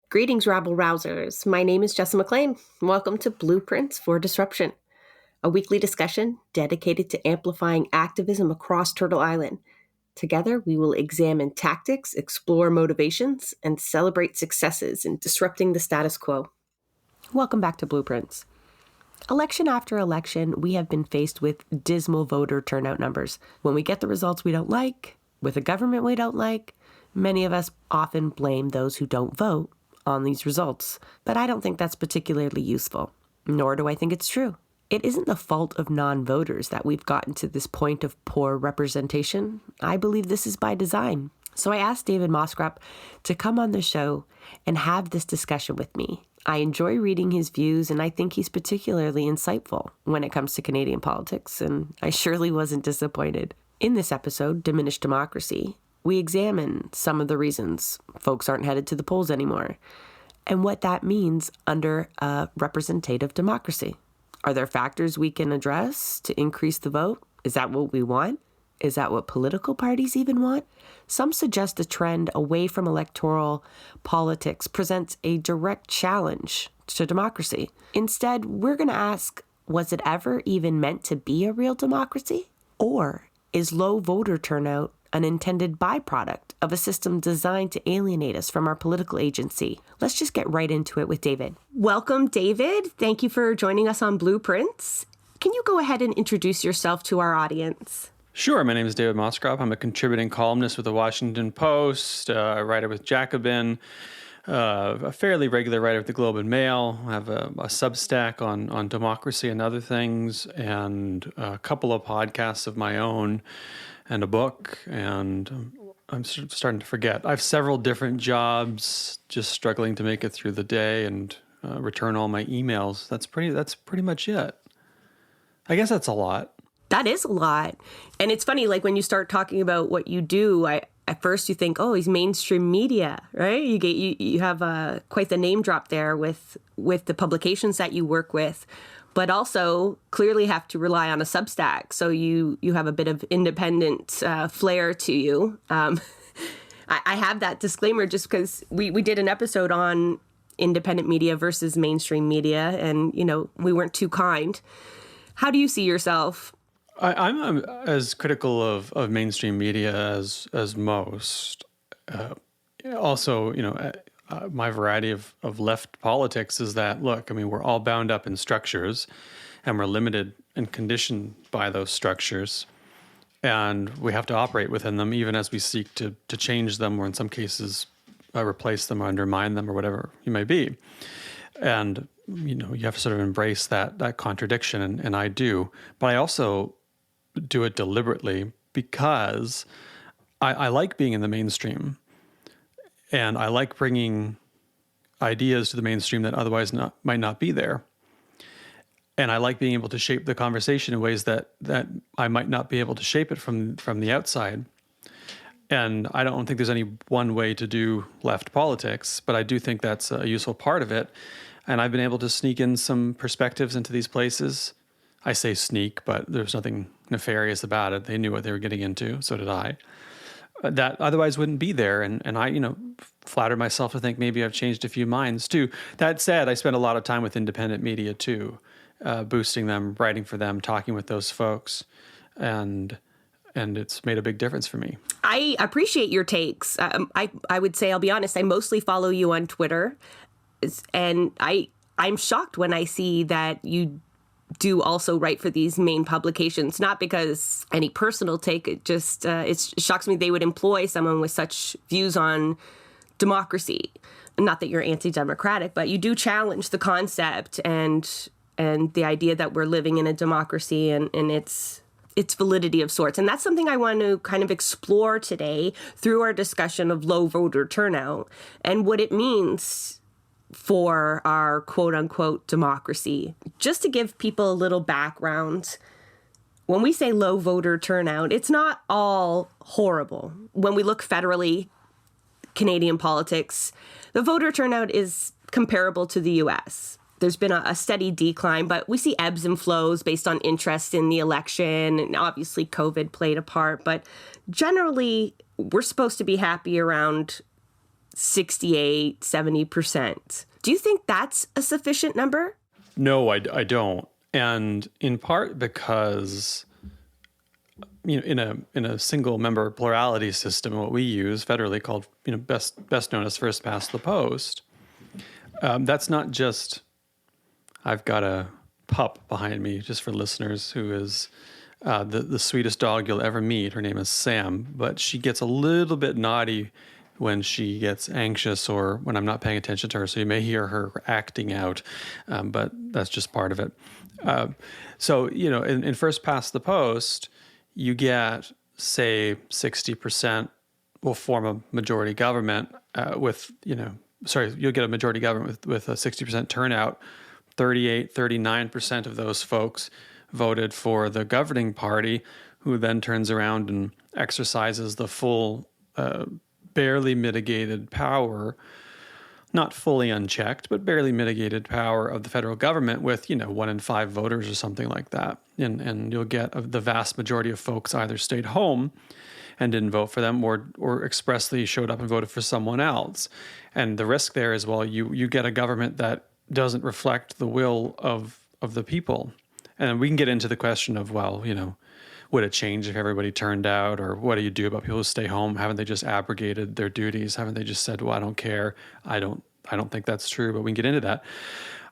Greetings, rabble-rousers. My name is Jessa McLean. Welcome to Blueprints for Disruption, a weekly discussion dedicated to amplifying activism across Turtle Island. Together, we will examine tactics, explore motivations, and celebrate successes in disrupting the status quo. Welcome back to Blueprints. Election after election, we have been faced with dismal voter turnout numbers. When we get the results we don't like, with a government we don't like, many of us often blame those who don't vote on these results. But I don't think that's particularly useful, nor do I think it's true. It isn't the fault of non-voters that we've gotten to this point of poor representation. I believe this is by design. So I asked David Moscrop to come on the show and have this discussion with me. I enjoy reading his views, and I think he's particularly insightful when it comes to Canadian politics, and I surely wasn't disappointed. In this episode, Diminished Democracy, we examine some of the reasons folks aren't headed to the polls anymore and what that means under a representative democracy. Are there factors we can address to increase the vote? Is that what we want? Is that what political parties even want? Some suggest a trend away from electoral politics presents a direct challenge to democracy. Instead, we're going to ask, was it ever even meant to be a real democracy? Or is low voter turnout an intended byproduct of a system designed to alienate us from our political agency? Let's just get right into it with David. Welcome, David. Thank you for joining us on Blueprints. Can you go ahead and introduce yourself to our audience? Sure. My name is David Moscrop. I'm a contributing columnist with the Washington Post, a writer with Jacobin, a fairly regular writer with the Globe and Mail. I have a Substack on democracy and other things, and a couple of podcasts of my own, and a book, and I'm starting to forget. I have several different jobs, just struggling to make it through the day and return all my emails. That's pretty much it. I guess that's a lot. That is a lot. And it's funny, like when you start talking about what you do, at first you think, oh, he's mainstream media, right? You have quite the name drop there with the publications that you work with, but also clearly have to rely on a Substack. So you have a bit of independent flair to you. I have that disclaimer just because we did an episode on independent media versus mainstream media, and, we weren't too kind. How do you see yourself? I'm as critical of mainstream media as most. Also, my variety of left politics is that, look, I mean, we're all bound up in structures, and we're limited and conditioned by those structures, and we have to operate within them, even as we seek to change them, or in some cases, replace them or undermine them, or whatever you may be. And you have to sort of embrace that contradiction, and I do. But I also do it deliberately because I like being in the mainstream, and I like bringing ideas to the mainstream that otherwise might not be there. And I like being able to shape the conversation in ways that I might not be able to shape it from the outside. And I don't think there's any one way to do left politics, but I do think that's a useful part of it. And I've been able to sneak in some perspectives into these places. I say sneak, but there's nothing nefarious about it. They knew what they were getting into, so did I. That otherwise wouldn't be there. And I, flatter myself to think maybe I've changed a few minds too. That said, I spend a lot of time with independent media too, boosting them, writing for them, talking with those folks. And it's made a big difference for me. I appreciate your takes. I would say, I'll be honest, I mostly follow you on Twitter. And I'm shocked when I see that you do also write for these main publications, not because any personal take, it shocks me they would employ someone with such views on democracy. Not that you're anti-democratic, but you do challenge the concept and the idea that we're living in a democracy and its validity of sorts. And that's something I want to kind of explore today through our discussion of low voter turnout and what it means for our quote-unquote democracy. Just to give people a little background, when we say low voter turnout, it's not all horrible. When we look federally, Canadian politics, the voter turnout is comparable to the U.S. There's been a steady decline, but we see ebbs and flows based on interest in the election, and obviously COVID played a part, but generally we're supposed to be happy around 68, 70%. Do you think that's a sufficient number? No, I don't. And in part because, in a single member plurality system, what we use federally called, best known as first past the post, that's not just, I've got a pup behind me, just for listeners, who is the sweetest dog you'll ever meet. Her name is Sam, but she gets a little bit naughty when she gets anxious or when I'm not paying attention to her. So you may hear her acting out, but that's just part of it. So, in first past the post, you get, say, 60% will form a majority government you'll get a majority government with a 60% turnout. 39% of those folks voted for the governing party, who then turns around and exercises the full, barely mitigated power, not fully unchecked, but barely mitigated power of the federal government with, 1 in 5 voters or something like that. And you'll get the vast majority of folks either stayed home and didn't vote for them or expressly showed up and voted for someone else. And the risk there is, well, you get a government that doesn't reflect the will of the people. And we can get into the question of, well, would it change if everybody turned out? Or what do you do about people who stay home? Haven't they just abrogated their duties? Haven't they just said, well, I don't care? I don't think that's true, but we can get into that.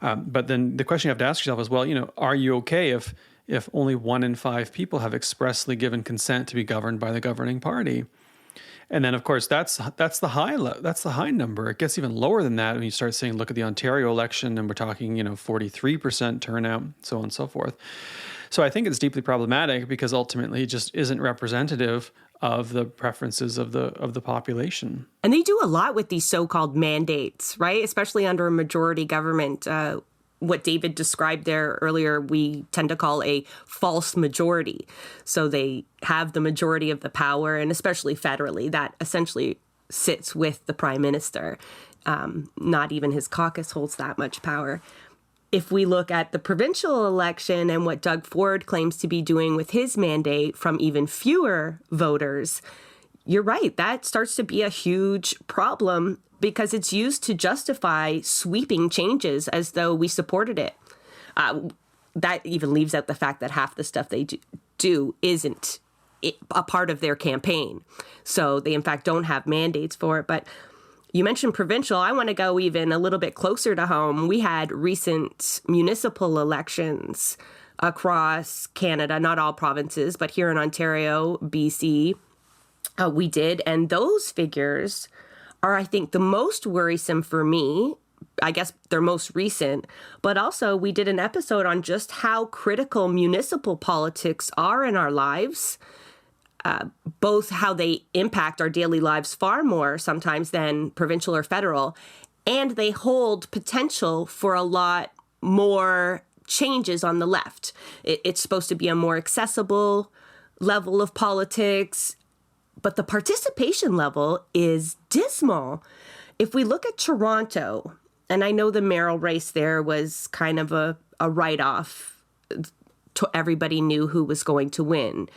But then the question you have to ask yourself is, well, are you okay if only 1 in 5 people have expressly given consent to be governed by the governing party? And then, of course, that's the high number. It gets even lower than that when you start saying, look at the Ontario election, and we're talking, 43% turnout, so on and so forth. So I think it's deeply problematic because ultimately it just isn't representative of the preferences of the population. And they do a lot with these so-called mandates, right? Especially under a majority government. What David described there earlier, we tend to call a false majority. So they have the majority of the power, and especially federally, that essentially sits with the prime minister. Not even his caucus holds that much power. If we look at the provincial election and what Doug Ford claims to be doing with his mandate from even fewer voters, you're right, that starts to be a huge problem because it's used to justify sweeping changes as though we supported it. That even leaves out the fact that half the stuff they do isn't a part of their campaign. So they, in fact, don't have mandates for it. But you mentioned provincial. I want to go even a little bit closer to home. We had recent municipal elections across Canada, not all provinces, but here in Ontario, BC, we did. And those figures are, I think, the most worrisome for me. I guess they're most recent, but also we did an episode on just how critical municipal politics are in our lives, both how they impact our daily lives far more sometimes than provincial or federal, and they hold potential for a lot more changes on the left. It's supposed to be a more accessible level of politics, but the participation level is dismal. If we look at Toronto, and I know the mayoral race there was kind of a write-off. Everybody knew who was going to win.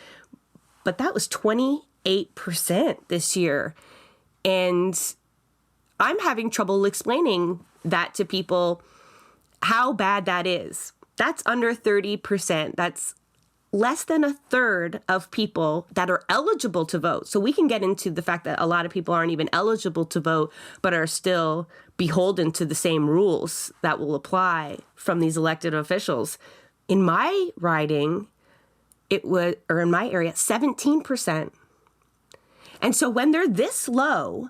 But that was 28% this year. And I'm having trouble explaining that to people, how bad that is. That's under 30%. That's less than a third of people that are eligible to vote. So we can get into the fact that a lot of people aren't even eligible to vote, but are still beholden to the same rules that will apply from these elected officials. In my riding, in my area, 17%. And so when they're this low,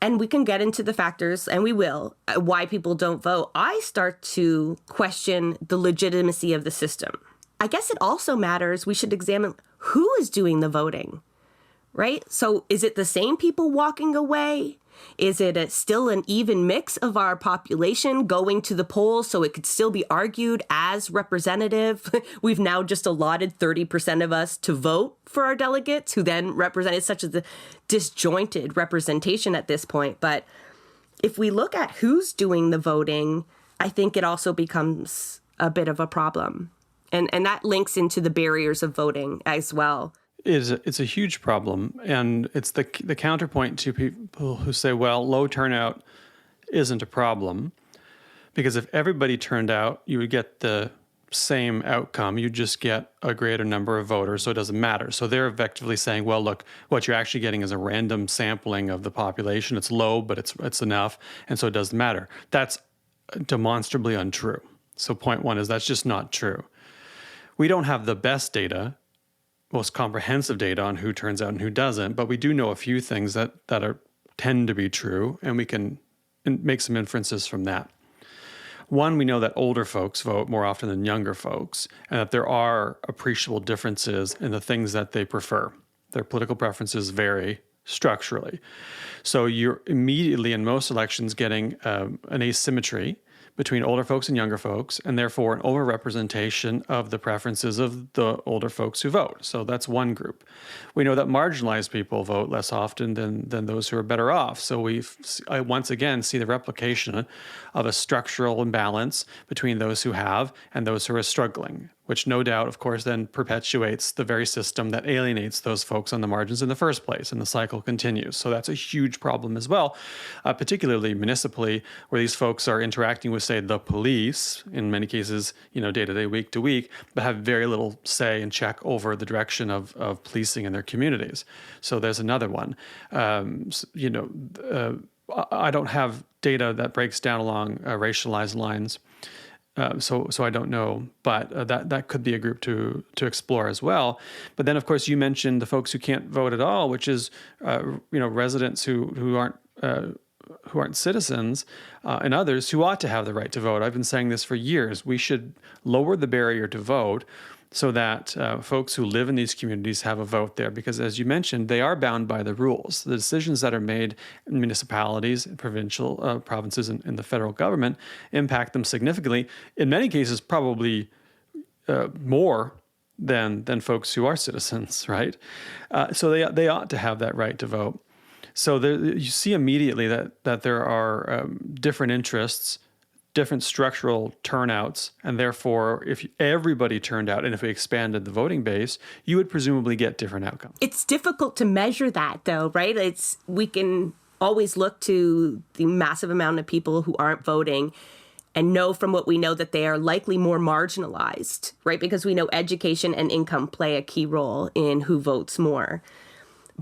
and we can get into the factors, and we will, why people don't vote, I start to question the legitimacy of the system. I guess it also matters, we should examine who is doing the voting, right? So is it the same people walking away? Is it still an even mix of our population going to the polls so it could still be argued as representative? We've now just allotted 30% of us to vote for our delegates who then represent. It's such a disjointed representation at this point. But if we look at who's doing the voting, I think it also becomes a bit of a problem. And that links into the barriers of voting as well. It's a huge problem, and it's the counterpoint to people who say, well, low turnout isn't a problem, because if everybody turned out, you would get the same outcome. You just get a greater number of voters, so it doesn't matter. So they're effectively saying, well, look, what you're actually getting is a random sampling of the population. It's low, but it's enough, and so it doesn't matter. That's demonstrably untrue. So point one is that's just not true. We don't have the best data, most comprehensive data on who turns out and who doesn't, but we do know a few things that tend to be true, and we can make some inferences from that. One, we know that older folks vote more often than younger folks, and that there are appreciable differences in the things that they prefer. Their political preferences vary structurally. So you're immediately in most elections getting an asymmetry between older folks and younger folks, and therefore an overrepresentation of the preferences of the older folks who vote. So that's one group. We know that marginalized people vote less often than those who are better off. So I once again see the replication of a structural imbalance between those who have and those who are struggling, which no doubt, of course, then perpetuates the very system that alienates those folks on the margins in the first place, and the cycle continues. So that's a huge problem as well, particularly municipally, where these folks are interacting with, say, the police, in many cases, day to day, week to week, but have very little say and check over the direction of policing in their communities. So there's another one. I don't have data that breaks down along racialized lines. So I don't know, but that could be a group to explore as well. But then, of course, you mentioned the folks who can't vote at all, which is residents who aren't citizens, and others who ought to have the right to vote. I've been saying this for years. We should lower the barrier to vote so that folks who live in these communities have a vote there, because as you mentioned, they are bound by the rules. The decisions that are made in municipalities, provincial provinces, and the federal government impact them significantly. In many cases, probably more than folks who are citizens, right? So they ought to have that right to vote. So you see immediately that there are different interests, different structural turnouts, and therefore, if everybody turned out and if we expanded the voting base, you would presumably get different outcomes. It's difficult to measure that, though, right? We can always look to the massive amount of people who aren't voting and know from what we know that they are likely more marginalized, right? Because we know education and income play a key role in who votes more.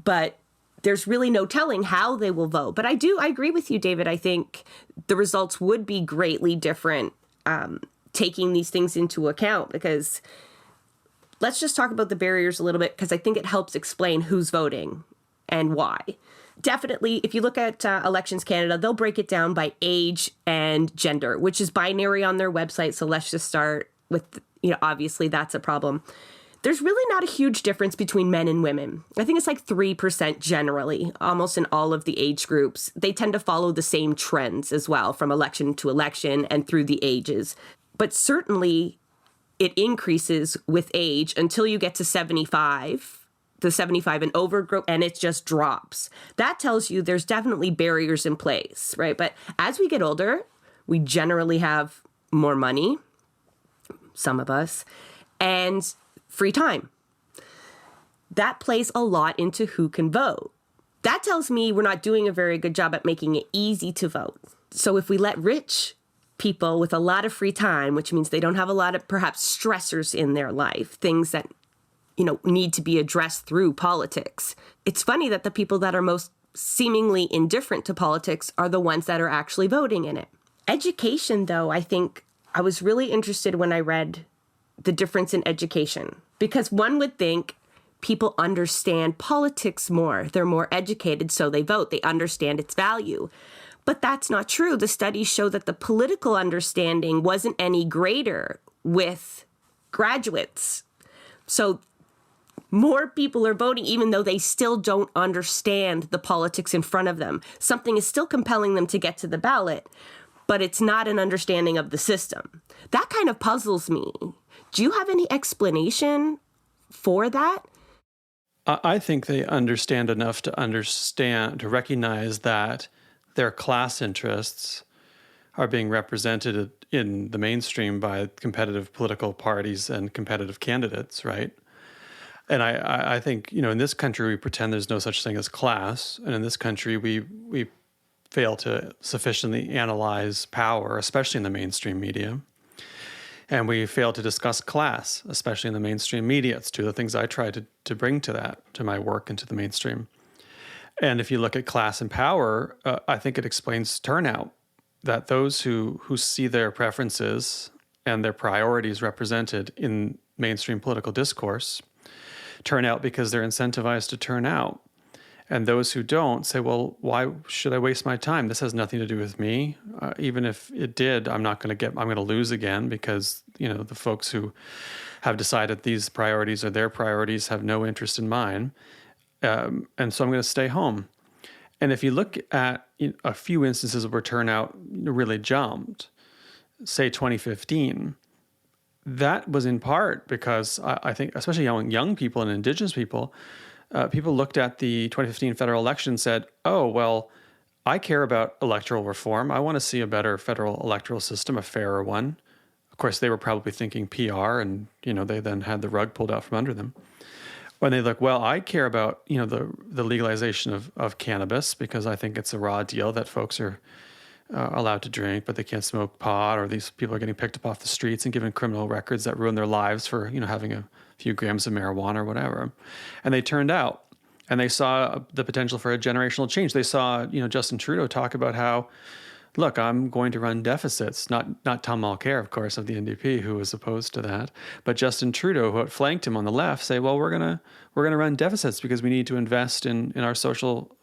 But there's really no telling how they will vote. But I agree with you, David. I think the results would be greatly different taking these things into account, because let's just talk about the barriers a little bit, because I think it helps explain who's voting and why. Definitely, if you look at Elections Canada, they'll break it down by age and gender, which is binary on their website. So let's just start with, obviously that's a problem. There's really not a huge difference between men and women. I think it's like 3% generally, almost in all of the age groups. They tend to follow the same trends as well, from election to election and through the ages. But certainly it increases with age until you get to 75, the 75 and over group, and it just drops. That tells you there's definitely barriers in place, right? But as we get older, we generally have more money, some of us, and free time. That plays a lot into who can vote. That tells me we're not doing a very good job at making it easy to vote. So if we let rich people with a lot of free time, which means they don't have a lot of perhaps stressors in their life, things that, need to be addressed through politics. It's funny that the people that are most seemingly indifferent to politics are the ones that are actually voting in it. Education, though, I think I was really interested when I read the difference in education, because one would think people understand politics more. They're more educated, so they vote. They understand its value. But that's not true. The studies show that the political understanding wasn't any greater with graduates. So more people are voting, even though they still don't understand the politics in front of them. Something is still compelling them to get to the ballot, but it's not an understanding of the system. That kind of puzzles me. Do you have any explanation for that? I think they understand enough to recognize that their class interests are being represented in the mainstream by competitive political parties and competitive candidates, right? And I think, in this country, we pretend there's no such thing as class. And in this country, we fail to sufficiently analyze power, especially in the mainstream media. And we fail to discuss class, especially in the mainstream media. It's two of the things I try to bring to my work and to the mainstream. And if you look at class and power, I think it explains turnout, that those who see their preferences and their priorities represented in mainstream political discourse turn out because they're incentivized to turn out. And those who don't say, well, why should I waste my time? This has nothing to do with me. Even if it did, I'm going to lose again because, the folks who have decided these priorities are their priorities have no interest in mine. And so I'm going to stay home. And if you look at a few instances where turnout really jumped, say 2015, that was in part because I think, especially young people and indigenous people, people looked at the 2015 federal election and said, oh, well, I care about electoral reform. I want to see a better federal electoral system, a fairer one. Of course, they were probably thinking PR, and they then had the rug pulled out from under them. When they look, well, I care about the legalization of cannabis because I think it's a raw deal that folks are allowed to drink, but they can't smoke pot, or these people are getting picked up off the streets and given criminal records that ruin their lives for having a few grams of marijuana or whatever. And they turned out, and they saw the potential for a generational change. They saw Justin Trudeau talk about how, look, I'm going to run deficits. Not Tom Mulcair, of course, of the NDP, who was opposed to that, but Justin Trudeau, who flanked him on the left, say, well, we're gonna run deficits because we need to invest in our social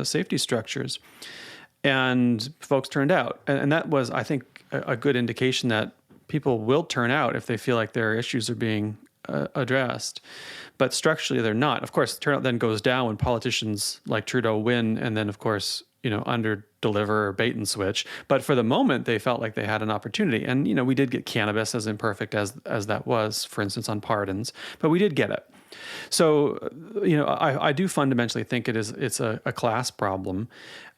safety structures. And folks turned out, and that was, I think, a good indication that people will turn out if they feel like their issues are being addressed. But structurally, they're not. Of course, turnout then goes down when politicians like Trudeau win, and then, of course, under-deliver or bait and switch. But for the moment, they felt like they had an opportunity. And, we did get cannabis, as imperfect as that was, for instance, on pardons, but we did get it. So, I do fundamentally think it's a class problem.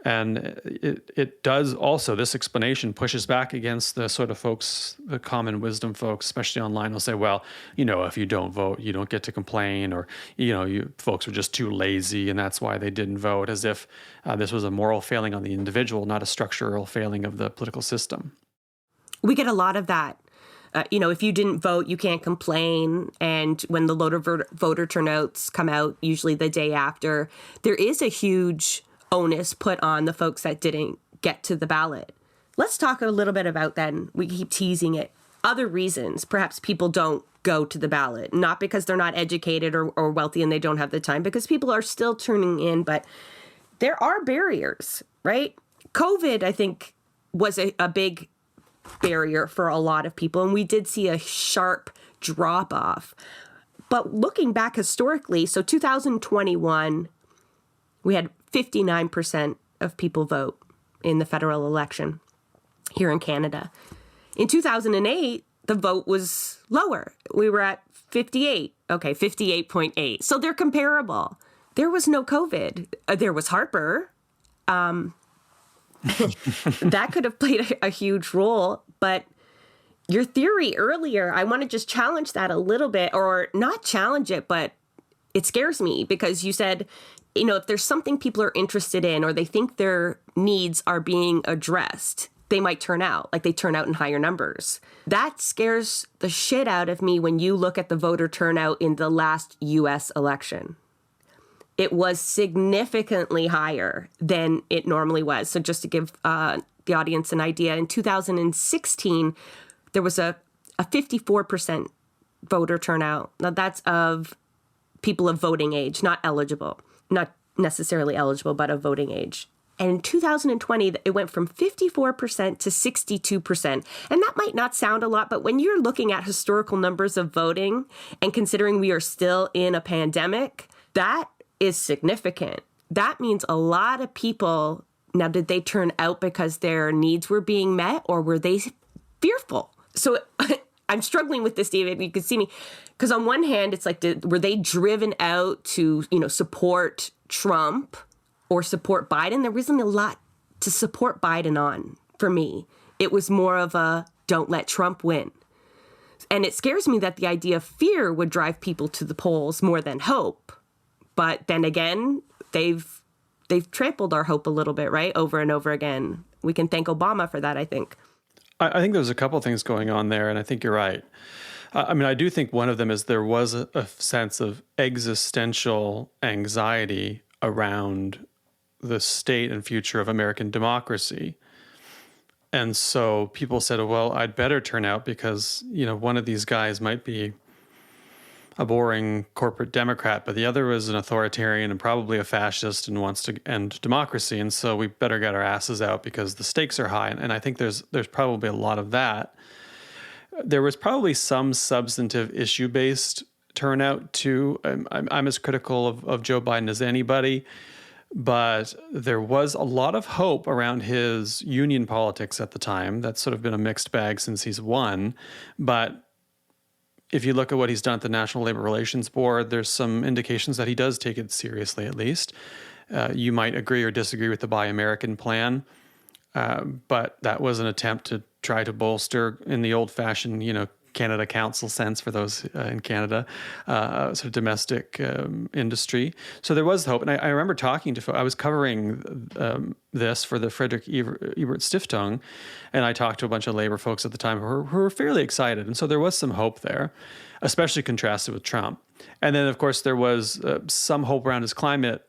And it does also, this explanation pushes back against the sort of folks, the common wisdom folks, especially online, will say, well, if you don't vote, you don't get to complain, or, you folks are just too lazy and that's why they didn't vote, as if this was a moral failing on the individual, not a structural failing of the political system. We get a lot of that. If you didn't vote, you can't complain. And when the voter turnouts come out, usually the day after, there is a huge onus put on the folks that didn't get to the ballot. Let's talk a little bit about then, we keep teasing it, other reasons perhaps people don't go to the ballot, not because they're not educated or wealthy and they don't have the time, because people are still turning in, but there are barriers, right? COVID, I think, was a big barrier for a lot of people, and we did see a sharp drop off. But looking back historically, so 2021, we had 59% of people vote in the federal election here in Canada. In 2008, the vote was lower. We were at 58.8. So they're comparable. There was no COVID. There was Harper. That could have played a huge role. But your theory earlier, I want to just challenge that a little bit, or not challenge it, but it scares me because you said, if there's something people are interested in or they think their needs are being addressed, they might turn out, like they turn out in higher numbers. That scares the shit out of me when you look at the voter turnout in the last U.S. election. It was significantly higher than it normally was. So just to give the audience an idea, in 2016, there was a 54% voter turnout. Now that's of people of voting age, not eligible. Not necessarily eligible, but of voting age. And in 2020, it went from 54% to 62%. And that might not sound a lot, but when you're looking at historical numbers of voting and considering we are still in a pandemic, that is significant. That means a lot of people, now did they turn out because their needs were being met, or were they fearful? So I'm struggling with this, David. You can see me. Because on one hand, it's like, were they driven out to, support Trump or support Biden? There wasn't a lot to support Biden on for me. It was more of a don't let Trump win. And it scares me that the idea of fear would drive people to the polls more than hope. But then again, they've trampled our hope a little bit, right? Over and over again. We can thank Obama for that, I think. I think there's a couple of things going on there, and I think you're right. I mean, I do think one of them is there was a sense of existential anxiety around the state and future of American democracy. And so people said, well, I'd better turn out because, one of these guys might be a boring corporate Democrat, but the other was an authoritarian and probably a fascist and wants to end democracy. And so we better get our asses out because the stakes are high. And I think there's probably a lot of that. There was probably some substantive issue-based turnout too. I'm as critical of Joe Biden as anybody, but there was a lot of hope around his union politics at the time. That's sort of been a mixed bag since he's won. But if you look at what he's done at the National Labor Relations Board, there's some indications that he does take it seriously, at least. You might agree or disagree with the Buy American plan, but that was an attempt to try to bolster, in the old-fashioned, Canada Council sense for those in Canada, sort of domestic industry. So there was hope. And I remember talking to folks. I was covering this for the Frederick Ebert Stiftung, and I talked to a bunch of labor folks at the time who were fairly excited. And so there was some hope there, especially contrasted with Trump. And then, of course, there was some hope around his climate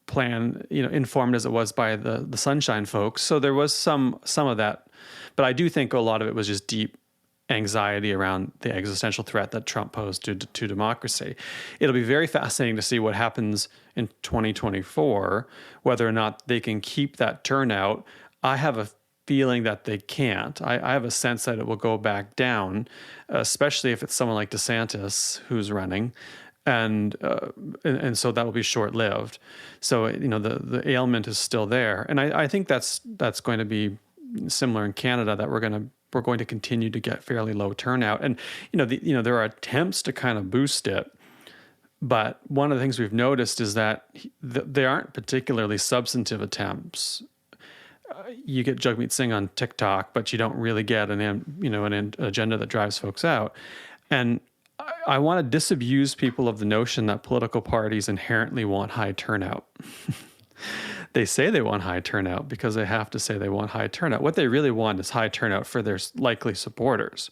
plan, informed as it was by the Sunshine folks. So there was some of that. But I do think a lot of it was just deep anxiety around the existential threat that Trump posed to democracy. It'll be very fascinating to see what happens in 2024, whether or not they can keep that turnout. I have a feeling that they can't. I have a sense that it will go back down, especially if it's someone like DeSantis who's running. And so that will be short-lived. So, the ailment is still there. And I think that's going to be similar in Canada, that we're going to continue to get fairly low turnout. And, there are attempts to kind of boost it. But one of the things we've noticed is that they aren't particularly substantive attempts. You get Jagmeet Singh on TikTok, but you don't really get an agenda that drives folks out. And I want to disabuse people of the notion that political parties inherently want high turnout. They say they want high turnout because they have to say they want high turnout. What they really want is high turnout for their likely supporters.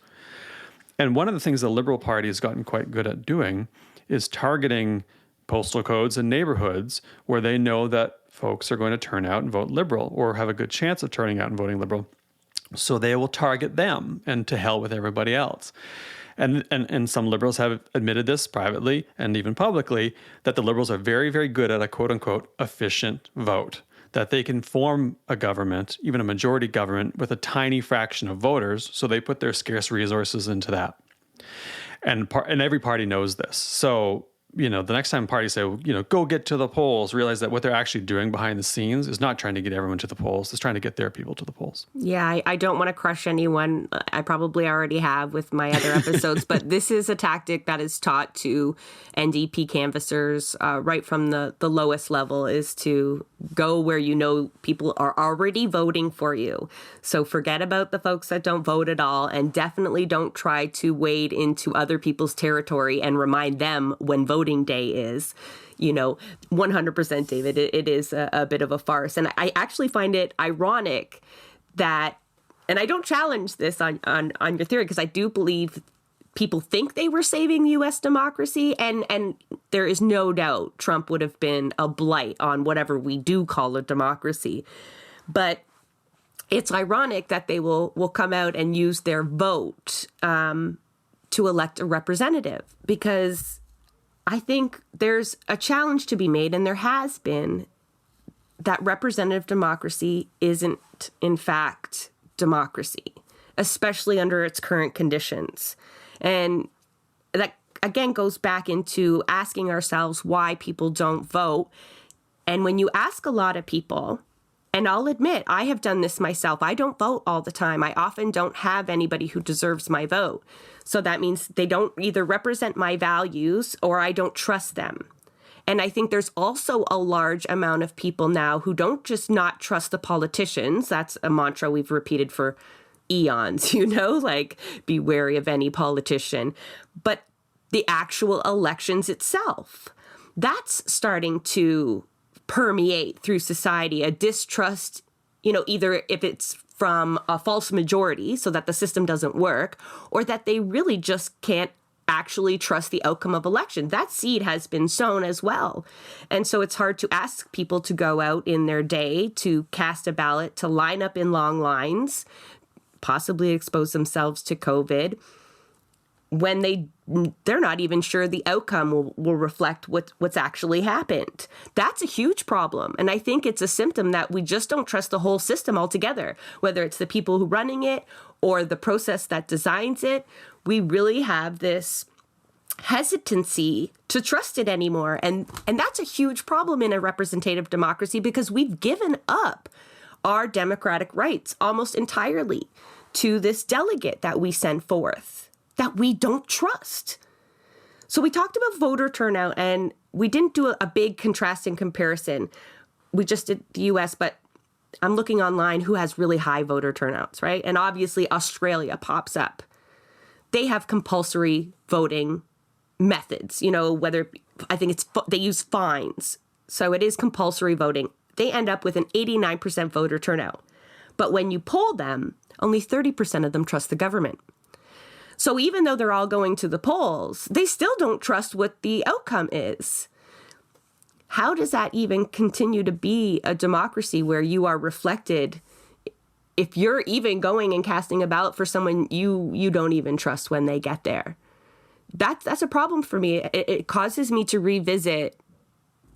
And one of the things the Liberal Party has gotten quite good at doing is targeting postal codes and neighborhoods where they know that folks are going to turn out and vote Liberal or have a good chance of turning out and voting Liberal. So they will target them, and to hell with everybody else. And some liberals have admitted this privately and even publicly, that the liberals are very, very good at a quote-unquote efficient vote, that they can form a government, even a majority government, with a tiny fraction of voters, so they put their scarce resources into that. And every party knows this. So, the next time parties say, go get to the polls, realize that what they're actually doing behind the scenes is not trying to get everyone to the polls. It's trying to get their people to the polls. Yeah, I don't want to crush anyone. I probably already have with my other episodes, but this is a tactic that is taught to NDP canvassers right from the lowest level, is to go where people are already voting for you. So forget about the folks that don't vote at all, and definitely don't try to wade into other people's territory and remind them when voting day is. 100%, David, it is a bit of a farce. And I actually find it ironic that, and I don't challenge this on your theory, because I do believe people think they were saving U.S. democracy, and there is no doubt Trump would have been a blight on whatever we do call a democracy. But it's ironic that they will come out and use their vote to elect a representative, because I think there's a challenge to be made, and there has been, that representative democracy isn't, in fact, democracy, especially under its current conditions. And that, again, goes back into asking ourselves why people don't vote. And when you ask a lot of people, and I'll admit, I have done this myself, I don't vote all the time. I often don't have anybody who deserves my vote. So that means they don't either represent my values or I don't trust them. And I think there's also a large amount of people now who don't just not trust the politicians. That's a mantra we've repeated for eons, like be wary of any politician. But the actual elections itself, that's starting to permeate through society, a distrust, either if it's from a false majority so that the system doesn't work, or that they really just can't actually trust the outcome of election. That seed has been sown as well. And so it's hard to ask people to go out in their day to cast a ballot, to line up in long lines, possibly expose themselves to COVID, when they're not even sure the outcome will reflect what's actually happened. That's a huge problem. And I think it's a symptom that we just don't trust the whole system altogether, whether it's the people who are running it or the process that designs it. We really have this hesitancy to trust it anymore. And that's a huge problem in a representative democracy, because we've given up our democratic rights almost entirely to this delegate that we send forth, that we don't trust. So we talked about voter turnout, and we didn't do a big contrasting comparison. We just did the US, but I'm looking online who has really high voter turnouts, right? And obviously Australia pops up. They have compulsory voting methods, whether I think they use fines. So it is compulsory voting. They end up with an 89% voter turnout. But when you poll them, only 30% of them trust the government. So even though they're all going to the polls, they still don't trust what the outcome is. How does that even continue to be a democracy where you are reflected if you're even going and casting a ballot for someone you don't even trust when they get there? That's a problem for me. It causes me to revisit,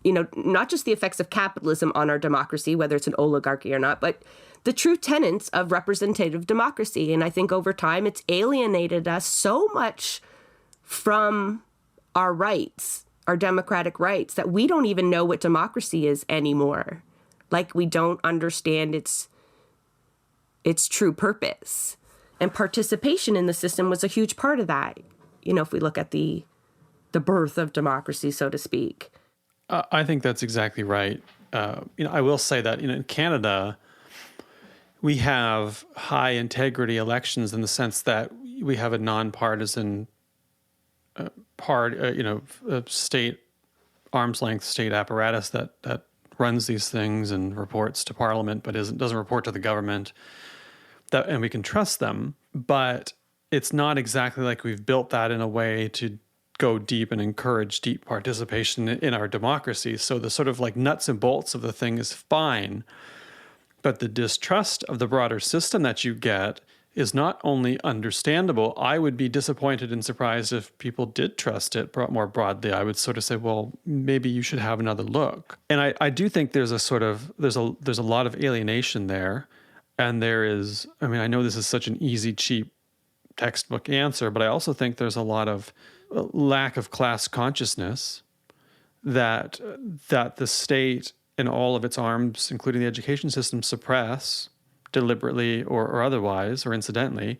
not just the effects of capitalism on our democracy, whether it's an oligarchy or not, but the true tenets of representative democracy. And I think over time, it's alienated us so much from our rights, our democratic rights, that we don't even know what democracy is anymore. Like, we don't understand its true purpose. And participation in the system was a huge part of that. If we look at the birth of democracy, so to speak. I think that's exactly right. I will say that, in Canada, we have high integrity elections in the sense that we have a nonpartisan state, arm's length state apparatus that runs these things and reports to Parliament, but doesn't report to the government. And we can trust them, but it's not exactly like we've built that in a way to go deep and encourage deep participation in our democracy. So the sort of like nuts and bolts of the thing is fine, but the distrust of the broader system that you get is not only understandable. I would be disappointed and surprised if people did trust it more broadly. I would sort of say, well, maybe you should have another look. And I do think there's a lot of alienation there. And there is, I know this is such an easy, cheap textbook answer, but I also think there's a lot of lack of class consciousness that the state and all of its arms, including the education system, suppress deliberately or otherwise or incidentally,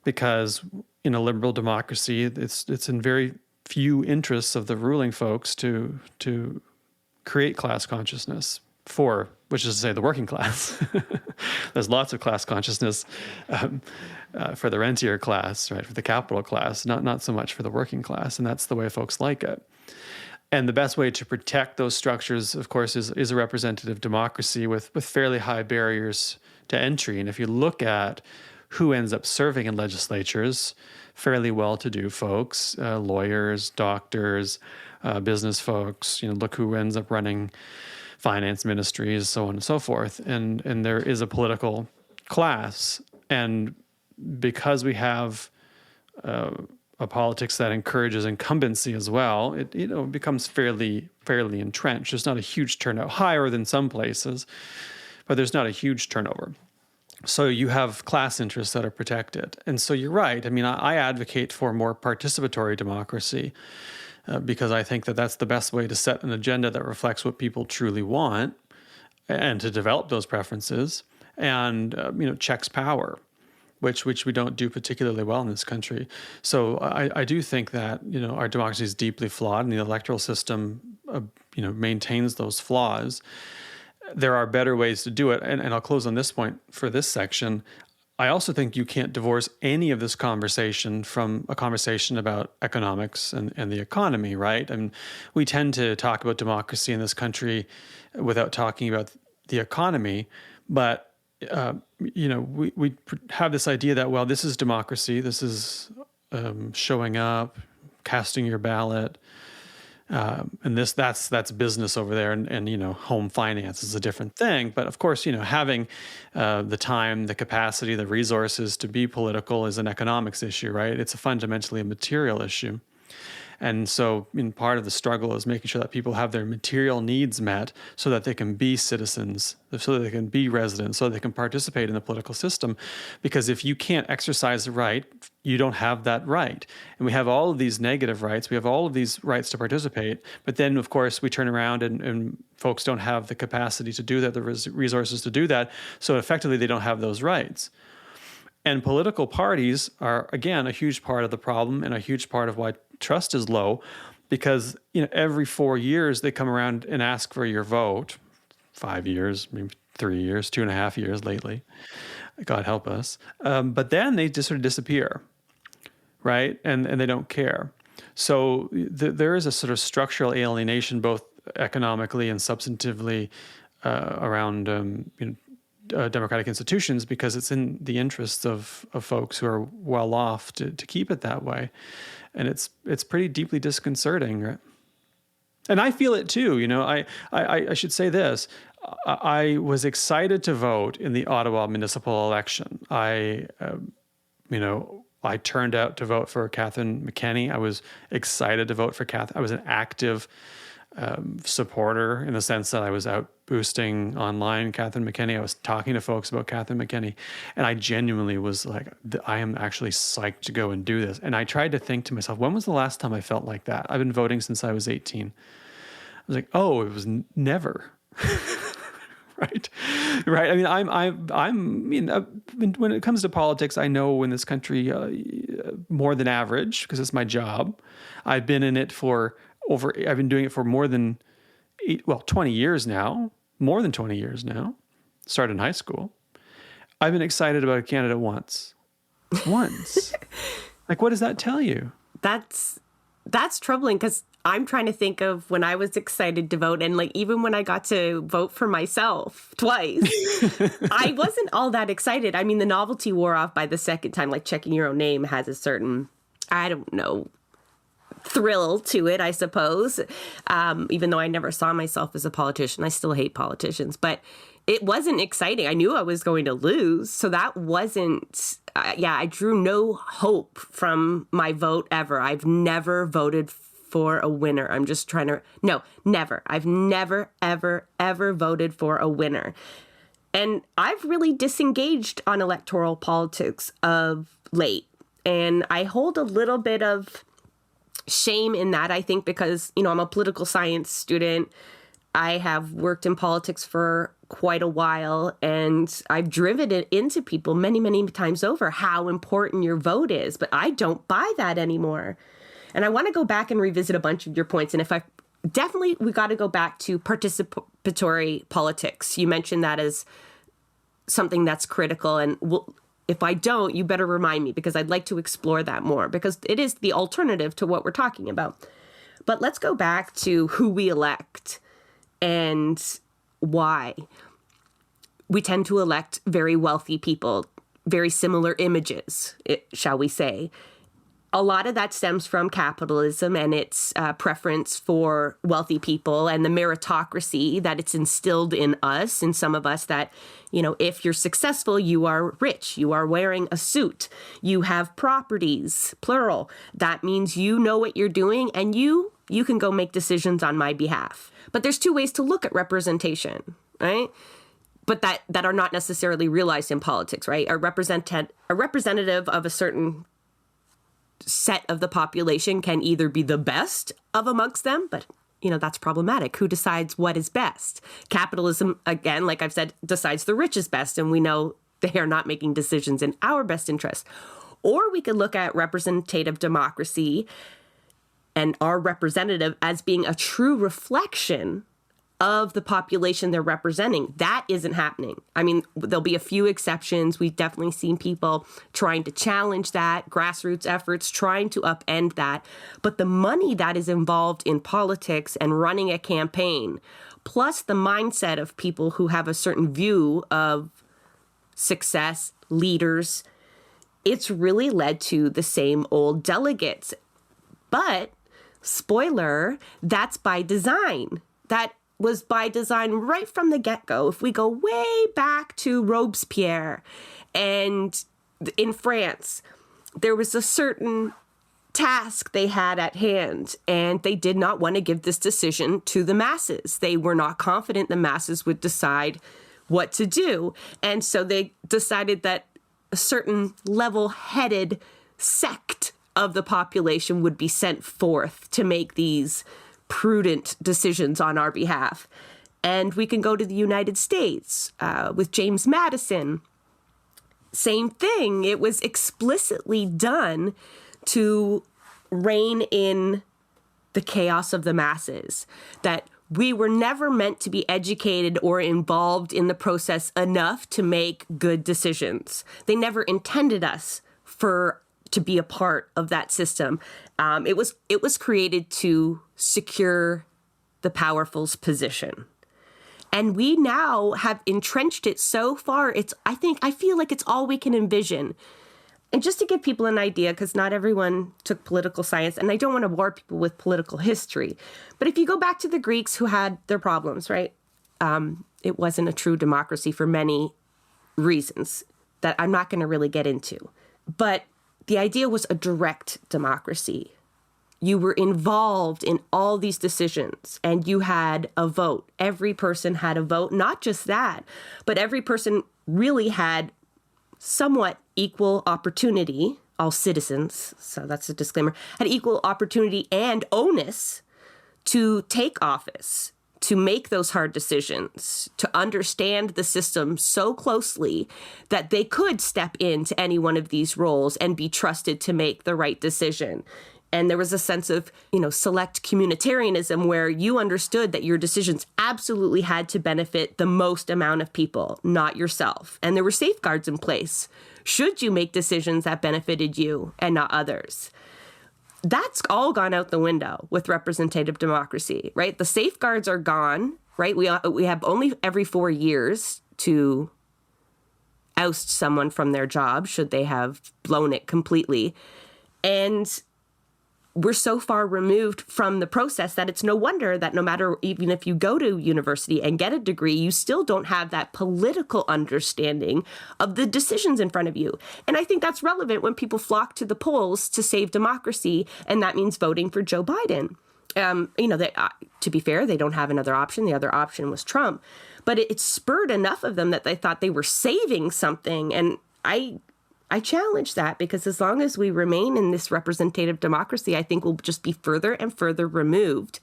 because in a liberal democracy, it's in very few interests of the ruling folks to create class consciousness which is to say the working class. There's lots of class consciousness for the rentier class, right? For the capital class, not so much for the working class, and that's the way folks like it. And the best way to protect those structures, of course, is a representative democracy with fairly high barriers to entry. And if you look at who ends up serving in legislatures, fairly well-to-do folks, lawyers, doctors, business folks, look who ends up running finance ministries, so on and so forth. And there is a political class. And because we have a politics that encourages incumbency as well, it becomes fairly entrenched. There's not a huge turnout, higher than some places, but there's not a huge turnover. So you have class interests that are protected. And so you're right. I advocate for more participatory democracy because I think that that's the best way to set an agenda that reflects what people truly want and to develop those preferences and, checks power, which we don't do particularly well in this country. So I do think that, our democracy is deeply flawed and the electoral system, maintains those flaws. There are better ways to do it. And I'll close on this point for this section. I also think you can't divorce any of this conversation from a conversation about economics and the economy, right? And we tend to talk about democracy in this country without talking about the economy. But, we have this idea that, well, this is democracy. This is showing up, casting your ballot. And that's business over there, and home finance is a different thing. But of course, having the time, the capacity, the resources to be political is an economics issue, right? It's fundamentally a material issue. And so part of the struggle is making sure that people have their material needs met so that they can be citizens, so that they can be residents, so that they can participate in the political system. Because if you can't exercise the right, you don't have that right. And we have all of these negative rights. We have all of these rights to participate. But then, of course, we turn around and folks don't have the capacity to do that, the resources to do that. So effectively, they don't have those rights. And political parties are, again, a huge part of the problem and a huge part of why trust is low, because every 4 years they come around and ask for your vote. 5 years, maybe 3 years, 2.5 years lately. God help us. But then they just sort of disappear, right? And they don't care. So there is a sort of structural alienation, both economically and substantively, around democratic institutions, because it's in the interests of folks who are well off to keep it that way. And it's pretty deeply disconcerting, right? And I feel it too. I should say this. I was excited to vote in the Ottawa municipal election. I turned out to vote for Catherine McKenney. I was excited to vote for Catherine. I was an active supporter, in the sense that I was out boosting online Catherine McKenney. I was talking to folks about Catherine McKenney, and I genuinely was like, I am actually psyched to go and do this. And I tried to think to myself, when was the last time I felt like that? I've been voting since I was 18. I was like, oh, it was never. Right. I mean, when it comes to politics, I know in this country more than average, because it's my job. I've been in it I've been doing it for more than 20 years now, more than 20 years now. Started in high school. I've been excited about a candidate once. Like, what does that tell you? That's troubling, because I'm trying to think of when I was excited to vote, and like even when I got to vote for myself twice, I wasn't all that excited. I mean, the novelty wore off by the second time. Like, checking your own name has a certain, I don't know, thrill to it, I suppose. Even though I never saw myself as a politician, I still hate politicians, but it wasn't exciting. I knew I was going to lose. So that wasn't, I drew no hope from my vote ever. I've never voted for a winner. I'm just trying to, no, never. I've never, ever, ever voted for a winner. And I've really disengaged on electoral politics of late. And I hold a little bit of shame in that, I think, because, I'm a political science student. I have worked in politics for quite a while, and I've driven it into people many, many times over how important your vote is, but I don't buy that anymore. And I want to go back and revisit a bunch of your points. And we got to go back to participatory politics. You mentioned that as something that's critical, and if I don't, you better remind me, because I'd like to explore that more, because it is the alternative to what we're talking about. But let's go back to who we elect and why. We tend to elect very wealthy people, very similar images, shall we say. A lot of that stems from capitalism and its preference for wealthy people, and the meritocracy that it's instilled in us, in some of us, that, if you're successful, you are rich, you are wearing a suit, you have properties, plural. That means you know what you're doing, and you can go make decisions on my behalf. But there's two ways to look at representation, right? But that are not necessarily realized in politics, right? A representative of a certain set of the population can either be the best of amongst them, but that's problematic. Who decides what is best? Capitalism, again, like I've said, decides the rich is best, and we know they are not making decisions in our best interest. Or we could look at representative democracy and our representative as being a true reflection of the population they're representing. That isn't happening. I mean, there'll be a few exceptions. We've definitely seen people trying to challenge that, grassroots efforts trying to upend that. But the money that is involved in politics and running a campaign, plus the mindset of people who have a certain view of success, leaders, it's really led to the same old delegates. But, spoiler, that's by design. That was by design right from the get-go. If we go way back to Robespierre and in France, there was a certain task they had at hand, and they did not want to give this decision to the masses. They were not confident the masses would decide what to do. And so they decided that a certain level-headed sect of the population would be sent forth to make these prudent decisions on our behalf. And we can go to the United States with James Madison. Same thing. It was explicitly done to rein in the chaos of the masses, that we were never meant to be educated or involved in the process enough to make good decisions. They never intended us to be a part of that system. It was created to secure the powerful's position. And we now have entrenched it so far, I feel like it's all we can envision. And just to give people an idea, because not everyone took political science, and I don't want to bore people with political history, but if you go back to the Greeks who had their problems, right? It wasn't a true democracy for many reasons that I'm not going to really get into. But the idea was a direct democracy. You were involved in all these decisions, and you had a vote. Every person had a vote. Not just that, but every person really had somewhat equal opportunity, all citizens, so that's a disclaimer, had equal opportunity and onus to take office, to make those hard decisions, to understand the system so closely that they could step into any one of these roles and be trusted to make the right decision. And there was a sense of, select communitarianism where you understood that your decisions absolutely had to benefit the most amount of people, not yourself. And there were safeguards in place should you make decisions that benefited you and not others. That's all gone out the window with representative democracy, right? The safeguards are gone, right? We have only every 4 years to oust someone from their job should they have blown it completely. And we're so far removed from the process that it's no wonder that no matter, even if you go to university and get a degree, you still don't have that political understanding of the decisions in front of you. And I think that's relevant when people flock to the polls to save democracy, and that means voting for Joe Biden. To be fair, they don't have another option. The other option was Trump. But it spurred enough of them that they thought they were saving something. And I challenge that, because as long as we remain in this representative democracy, I think we'll just be further and further removed.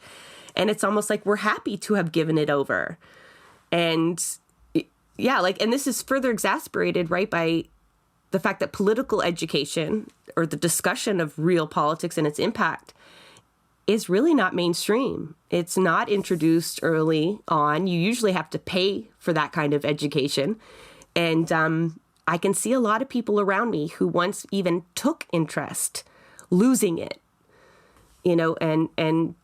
And it's almost like we're happy to have given it over. And and this is further exasperated, right, by the fact that political education or the discussion of real politics and its impact is really not mainstream. It's not introduced early on. You usually have to pay for that kind of education. And I can see a lot of people around me who once even took interest losing it, and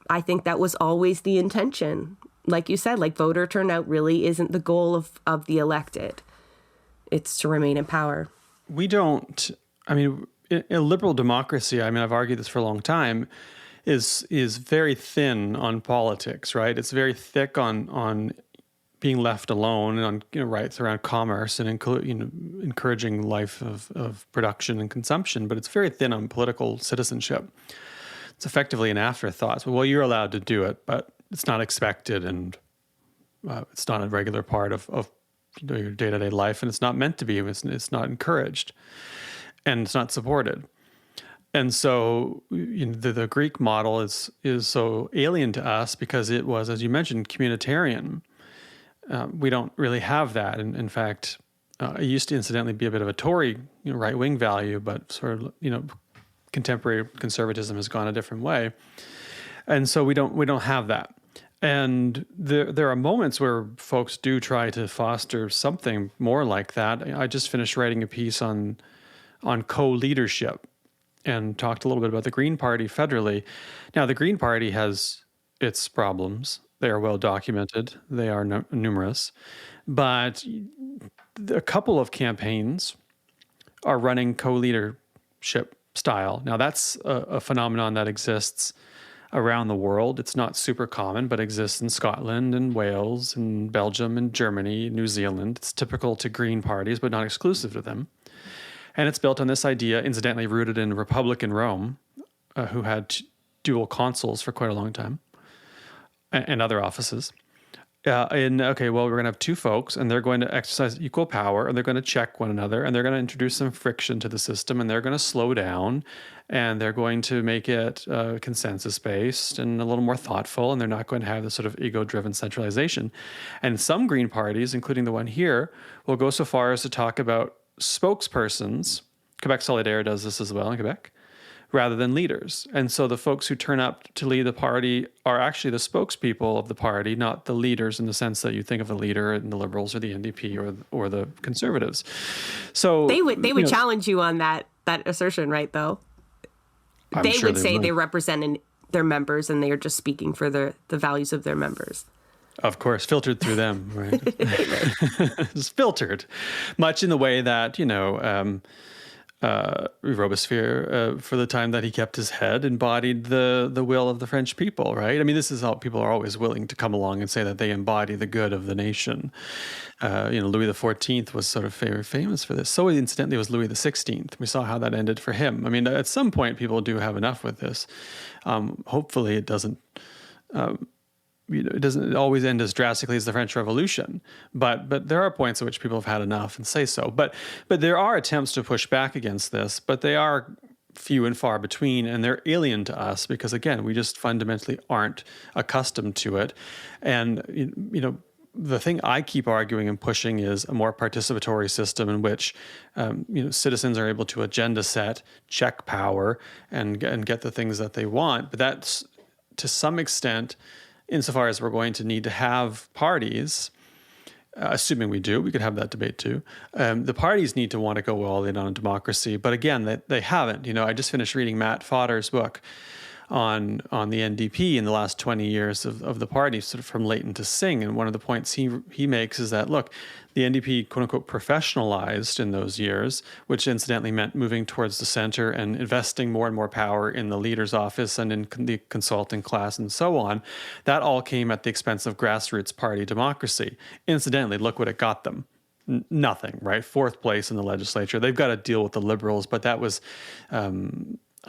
I think that was always the intention. Like you said, voter turnout really isn't the goal of the elected. It's to remain in power. A liberal democracy, I've argued this for a long time, is very thin on politics, right? It's very thick on being left alone and on rights around commerce and encouraging life of production and consumption, but it's very thin on political citizenship. It's effectively an afterthought. So, well, you're allowed to do it, but it's not expected, and it's not a regular part of your day-to-day life, and it's not meant to be. It's not encouraged, and it's not supported. And so the Greek model is so alien to us because it was, as you mentioned, communitarian. We don't really have that. And in fact, it used to incidentally be a bit of a Tory, right-wing value, but sort of, contemporary conservatism has gone a different way. And so we don't have that. And there are moments where folks do try to foster something more like that. I just finished writing a piece on co-leadership and talked a little bit about the Green Party federally. Now, the Green Party has its problems. They are well documented. They are numerous. But a couple of campaigns are running co-leadership style. Now, that's a phenomenon that exists around the world. It's not super common, but exists in Scotland and Wales and Belgium and Germany, New Zealand. It's typical to Green parties, but not exclusive to them. And it's built on this idea, incidentally rooted in Republican Rome, who had dual consuls for quite a long time, and other offices. We're going to have two folks, and they're going to exercise equal power, and they're going to check one another, and they're going to introduce some friction to the system, and they're going to slow down, and they're going to make it consensus-based and a little more thoughtful, and they're not going to have this sort of ego-driven centralization. And some Green parties, including the one here, will go so far as to talk about spokespersons. Quebec Solidaire does this as well in Quebec, rather than leaders. And so the folks who turn up to lead the party are actually the spokespeople of the party, not the leaders in the sense that you think of a leader in the Liberals or the NDP or the Conservatives. So they would challenge you on that assertion, right, though? They would say they're representing their members and they are just speaking for the values of their members. Of course, filtered through them, right? It's filtered, much in the way that, Robespierre, for the time that he kept his head, embodied the will of the French people, right? I mean, this is how people are always willing to come along and say that they embody the good of the nation. Louis XIV was sort of very famous for this. So incidentally was Louis XVI. We saw how that ended for him. I mean, at some point, people do have enough with this. Hopefully it doesn't... it doesn't always end as drastically as the French Revolution, but there are points at which people have had enough and say so. But there are attempts to push back against this, but they are few and far between, and they're alien to us because, again, we just fundamentally aren't accustomed to it. And the thing I keep arguing and pushing is a more participatory system in which citizens are able to agenda set, check power, and get the things that they want. But that's to some extent, insofar as we're going to need to have parties, assuming we do, we could have that debate too. The parties need to want to go all in on democracy, but again, they haven't. I just finished reading Matt Fodder's book on the NDP in the last 20 years of the party, sort of from Leighton to Singh. And one of the points he makes is that, look, the NDP, quote unquote, professionalized in those years, which incidentally meant moving towards the center and investing more and more power in the leader's office and in the consulting class and so on. That all came at the expense of grassroots party democracy. Incidentally, look what it got them. Nothing, right? Fourth place in the legislature. They've got to deal with the Liberals, but that was...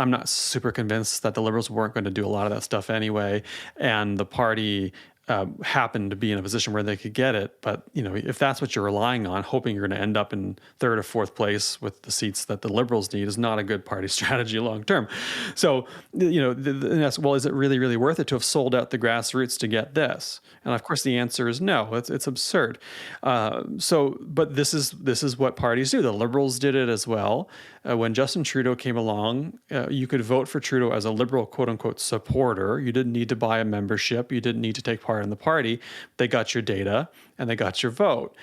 I'm not super convinced that the Liberals weren't going to do a lot of that stuff anyway, and the party happened to be in a position where they could get it. But, if that's what you're relying on, hoping you're going to end up in third or fourth place with the seats that the Liberals need is not a good party strategy long term. So, is it really, really worth it to have sold out the grassroots to get this? And of course, the answer is no. It's absurd. But this is what parties do. The Liberals did it as well. When Justin Trudeau came along, you could vote for Trudeau as a Liberal, quote unquote, supporter. You didn't need to buy a membership. You didn't need to take part in the party. They got your data and they got your vote.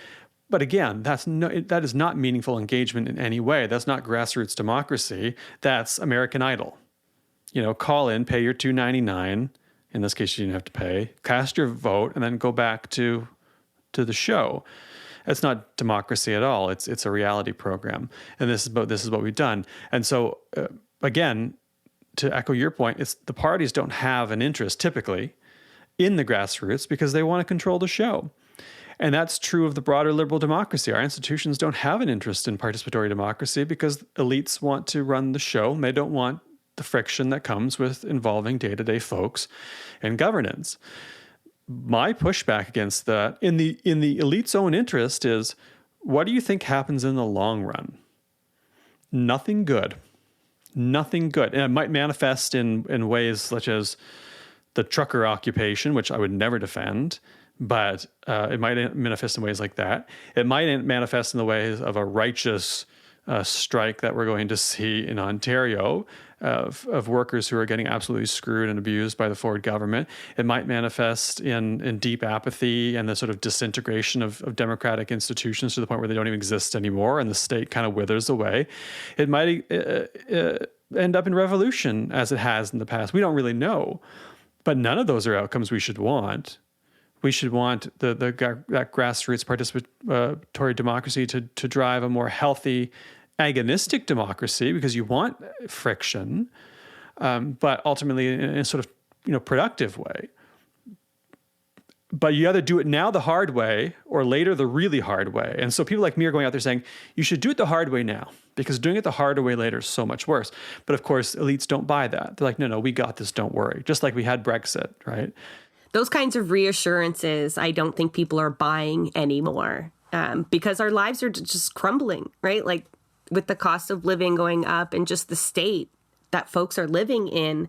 But again, that is not meaningful engagement in any way. That's not grassroots democracy. That's American Idol. Call in, pay your $2.99. In this case, you didn't have to pay. Cast your vote, and then go back to the show. It's not democracy at all. It's a reality program, and this is what we've done. And so, again, to echo your point, it's the parties don't have an interest typically in the grassroots because they want to control the show. And that's true of the broader liberal democracy. Our institutions don't have an interest in participatory democracy because elites want to run the show, and they don't want the friction that comes with involving day-to-day folks in governance. My pushback against that, in the elite's own interest, is what do you think happens in the long run? Nothing good. Nothing good. And it might manifest in ways such as the trucker occupation, which I would never defend, but it might manifest in ways like that. It might manifest in the ways of a righteous strike that we're going to see in Ontario of workers who are getting absolutely screwed and abused by the Ford government. It might manifest in deep apathy and the sort of disintegration of democratic institutions to the point where they don't even exist anymore and the state kind of withers away. It might end up in revolution as it has in the past. We don't really know. But none of those are outcomes we should want. We should want that grassroots participatory democracy to drive a more healthy, agonistic democracy, because you want friction, but ultimately in a sort of productive way. But you either do it now the hard way or later the really hard way. And so people like me are going out there saying, you should do it the hard way now, because doing it the harder way later is so much worse. But of course, elites don't buy that. They're like, no, we got this, don't worry. Just like we had Brexit, right? Those kinds of reassurances, I don't think people are buying anymore, because our lives are just crumbling, right? Like with the cost of living going up and just the state that folks are living in.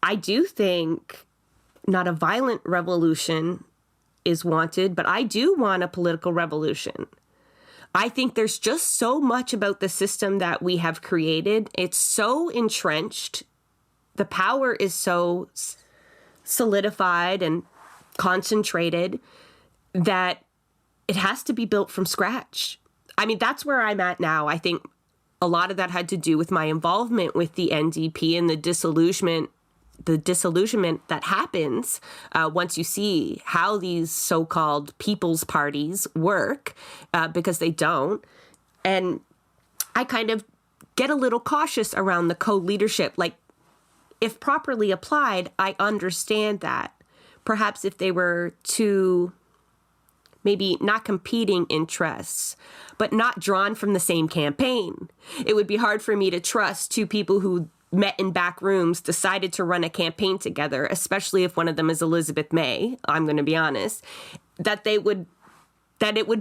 I do think not a violent revolution is wanted, but I do want a political revolution. I think there's just so much about the system that we have created. It's so entrenched. The power is so solidified and concentrated that it has to be built from scratch. I mean, that's where I'm at now. I think a lot of that had to do with my involvement with the NDP and the disillusionment that happens once you see how these so-called people's parties work, because they don't. And I kind of get a little cautious around the co-leadership. Like, if properly applied, I understand that. Perhaps if they were two, maybe not competing interests, but not drawn from the same campaign, it would be hard for me to trust two people who met in back rooms, decided to run a campaign together, especially if one of them is Elizabeth May, I'm going to be honest, that it would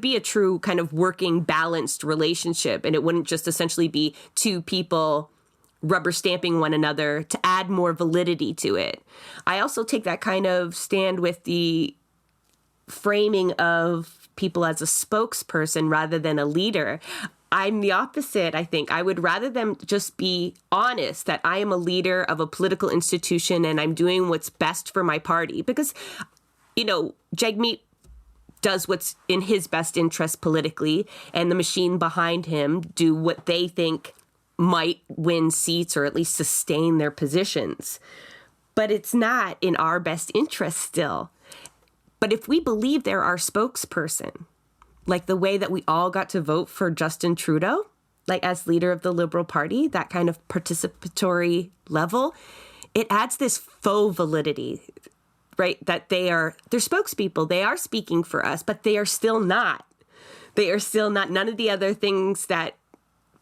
be a true kind of working, balanced relationship. And it wouldn't just essentially be two people rubber stamping one another to add more validity to it. I also take that kind of stand with the framing of people as a spokesperson rather than a leader. I'm the opposite, I think. I would rather them just be honest that I am a leader of a political institution and I'm doing what's best for my party. Because, Jagmeet does what's in his best interest politically, and the machine behind him do what they think might win seats or at least sustain their positions. But it's not in our best interest still. But if we believe they're our spokesperson, like the way that we all got to vote for Justin Trudeau, like as leader of the Liberal Party, that kind of participatory level, it adds this faux validity, right? That they're spokespeople. They are speaking for us, but they are still not. They are still not. None of the other things that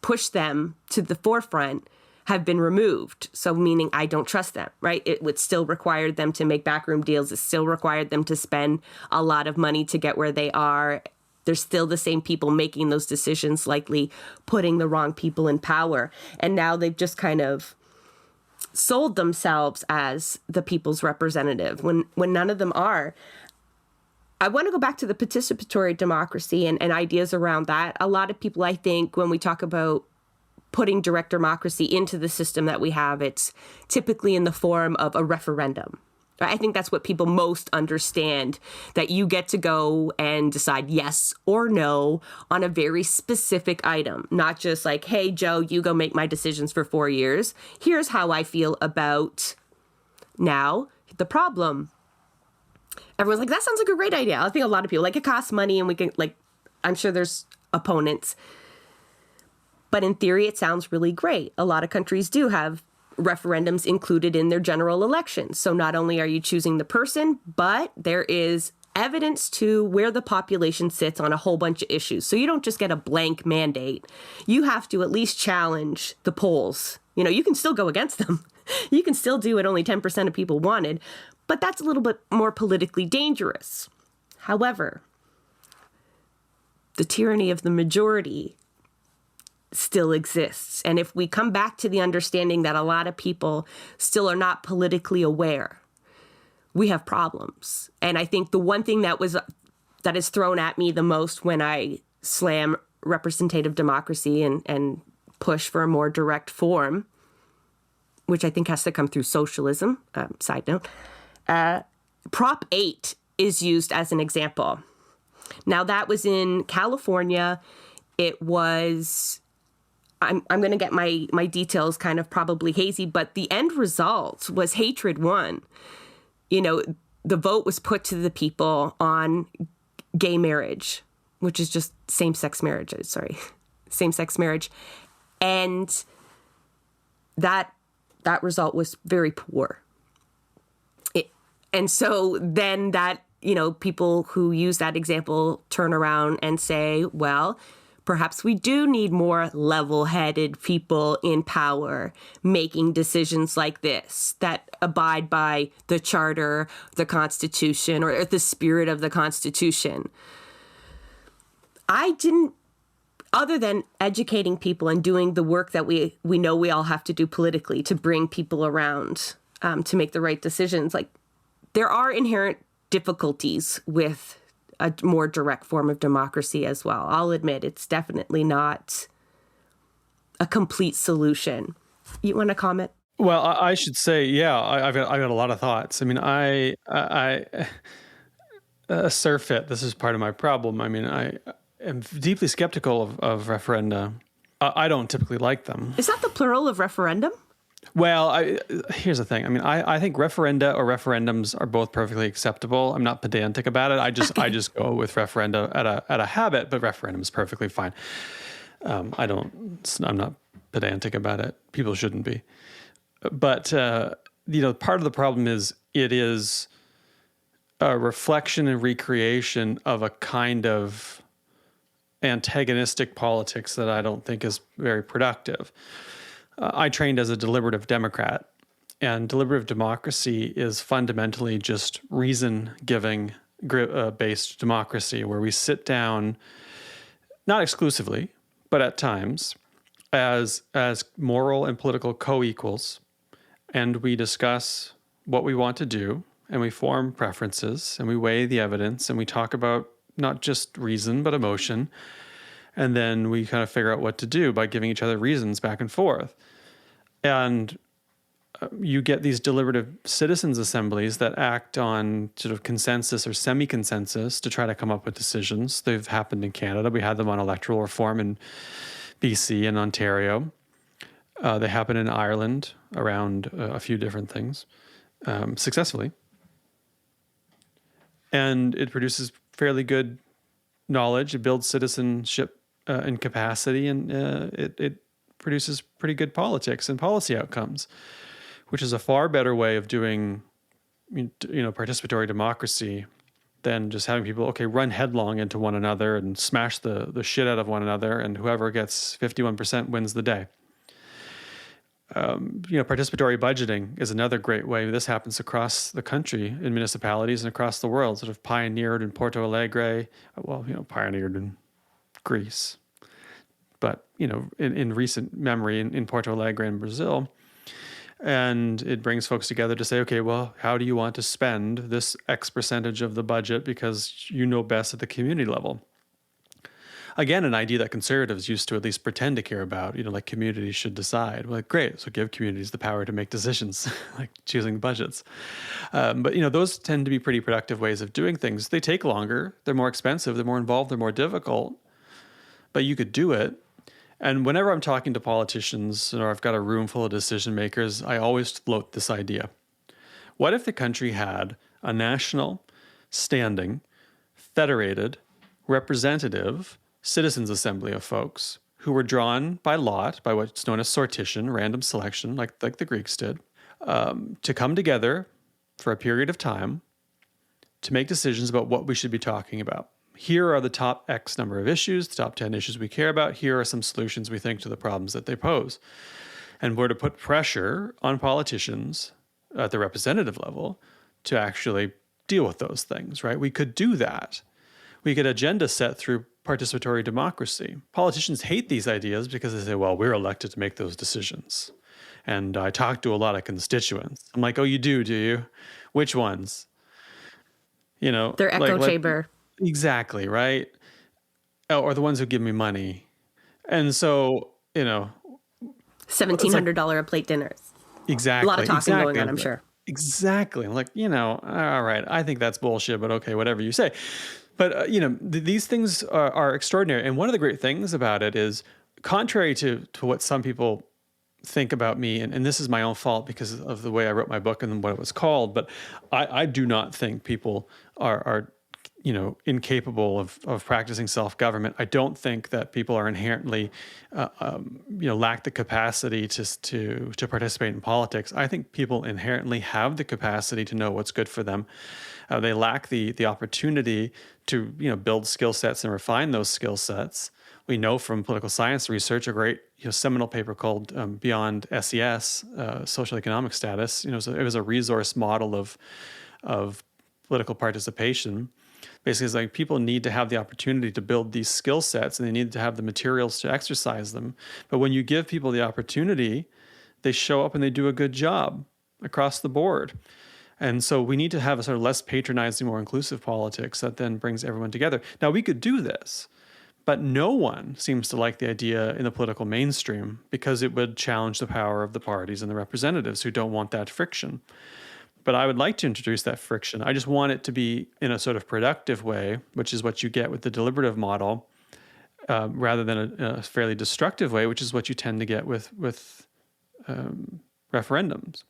push them to the forefront have been removed. So meaning I don't trust them, right? It would still require them to make backroom deals. It still required them to spend a lot of money to get where they are. There's still the same people making those decisions, likely putting the wrong people in power. And now they've just kind of sold themselves as the people's representative when none of them are. I want to go back to the participatory democracy and ideas around that. A lot of people, I think, when we talk about putting direct democracy into the system that we have, it's typically in the form of a referendum. I think that's what people most understand, that you get to go and decide yes or no on a very specific item, not just like, hey, Joe, you go make my decisions for 4 years. Here's how I feel about now the problem. Everyone's like, that sounds like a great idea. I think a lot of people, like, it costs money and we can, like, I'm sure there's opponents. But in theory, it sounds really great. A lot of countries do have referendums included in their general elections. So not only are you choosing the person, but there is evidence to where the population sits on a whole bunch of issues. So you don't just get a blank mandate. You have to at least challenge the polls. You can still go against them. You can still do what only 10% of people wanted, but that's a little bit more politically dangerous. However, the tyranny of the majority still exists. And if we come back to the understanding that a lot of people still are not politically aware, we have problems. And I think the one thing that is thrown at me the most when I slam representative democracy and push for a more direct form, which I think has to come through socialism, side note, Prop 8 is used as an example. Now, that was in California. It was, I'm going to get my details kind of probably hazy, but the end result was hatred won. The vote was put to the people on gay marriage, which is just same-sex marriage. And that result was very poor. And so then that, people who use that example turn around and say, well, perhaps we do need more level-headed people in power making decisions like this that abide by the Charter, the Constitution, or the spirit of the Constitution. Other than educating people and doing the work that we know we all have to do politically to bring people around to make the right decisions, there are inherent difficulties with a more direct form of democracy as well. I'll admit it's definitely not a complete solution. You want to comment? Well, I should say, yeah, I've got a lot of thoughts. I mean, I surfeit. This is part of my problem. I mean, I am deeply skeptical of referenda. I don't typically like them. Is that the plural of referendum? Well, here's the thing. I mean, I think referenda or referendums are both perfectly acceptable. I'm not pedantic about it. I just go with referenda at a habit, but referendum is perfectly fine. I'm not pedantic about it. People shouldn't be. But part of the problem is it is a reflection and recreation of a kind of antagonistic politics that I don't think is very productive. I trained as a deliberative Democrat, and deliberative democracy is fundamentally just reason-giving based democracy, where we sit down, not exclusively, but at times, as moral and political co-equals, and we discuss what we want to do, and we form preferences, and we weigh the evidence, and we talk about not just reason, but emotion. And then we kind of figure out what to do by giving each other reasons back and forth. And you get these deliberative citizens' assemblies that act on sort of consensus or semi-consensus to try to come up with decisions. They've happened in Canada. We had them on electoral reform in BC and Ontario. They happen in Ireland around a few different things successfully. And it produces fairly good knowledge. It builds citizenship and capacity, and it produces pretty good politics and policy outcomes, which is a far better way of doing, participatory democracy than just having people, run headlong into one another and smash the shit out of one another, and whoever gets 51% wins the day. Participatory budgeting is another great way. This happens across the country in municipalities and across the world, sort of pioneered in Porto Alegre, pioneered in Greece, but, in recent memory in Porto Alegre in Brazil. And it brings folks together to say, okay, well, how do you want to spend this X percentage of the budget because you know best at the community level? Again, an idea that conservatives used to at least pretend to care about, like communities should decide. Well, great, so give communities the power to make decisions, like choosing budgets. But those tend to be pretty productive ways of doing things. They take longer, they're more expensive, they're more involved, they're more difficult, but you could do it. And whenever I'm talking to politicians or I've got a room full of decision makers, I always float this idea. What if the country had a national, standing, federated, representative citizens' assembly of folks who were drawn by lot, by what's known as sortition, random selection, like the Greeks did, to come together for a period of time to make decisions about what we should be talking about. Here are the top X number of issues, the top 10 issues we care about. Here are some solutions we think to the problems that they pose. And we're to put pressure on politicians at the representative level to actually deal with those things, right? We could do that. We get agenda set through participatory democracy. Politicians hate these ideas because they say, well, we're elected to make those decisions. And I talk to a lot of constituents. I'm like, oh, you do you? Which ones? Their echo chamber. Exactly, right? or the ones who give me money. And so, it's like, $1,700 a plate dinners. exactly. A lot of talking going on, I'm sure. Exactly. I'm like, all right, I think that's bullshit, but okay, whatever you say. But, these things are extraordinary. And one of the great things about it is, contrary to what some people think about me, and this is my own fault because of the way I wrote my book and what it was called, but I do not think people are incapable of practicing self-government. I don't think that people are inherently, lack the capacity to participate in politics. I think people inherently have the capacity to know what's good for them. They lack the opportunity to, build skill sets and refine those skill sets. We know from political science research, a great seminal paper called Beyond SES, Social Economic Status. It was a resource model of political participation. Basically, it's like people need to have the opportunity to build these skill sets, and they need to have the materials to exercise them. But when you give people the opportunity, they show up and they do a good job across the board. And so we need to have a sort of less patronizing, more inclusive politics that then brings everyone together. Now, we could do this, but no one seems to like the idea in the political mainstream because it would challenge the power of the parties and the representatives who don't want that friction. But I would like to introduce that friction. I just want it to be in a sort of productive way, which is what you get with the deliberative model, rather than a fairly destructive way, which is what you tend to get with referendums.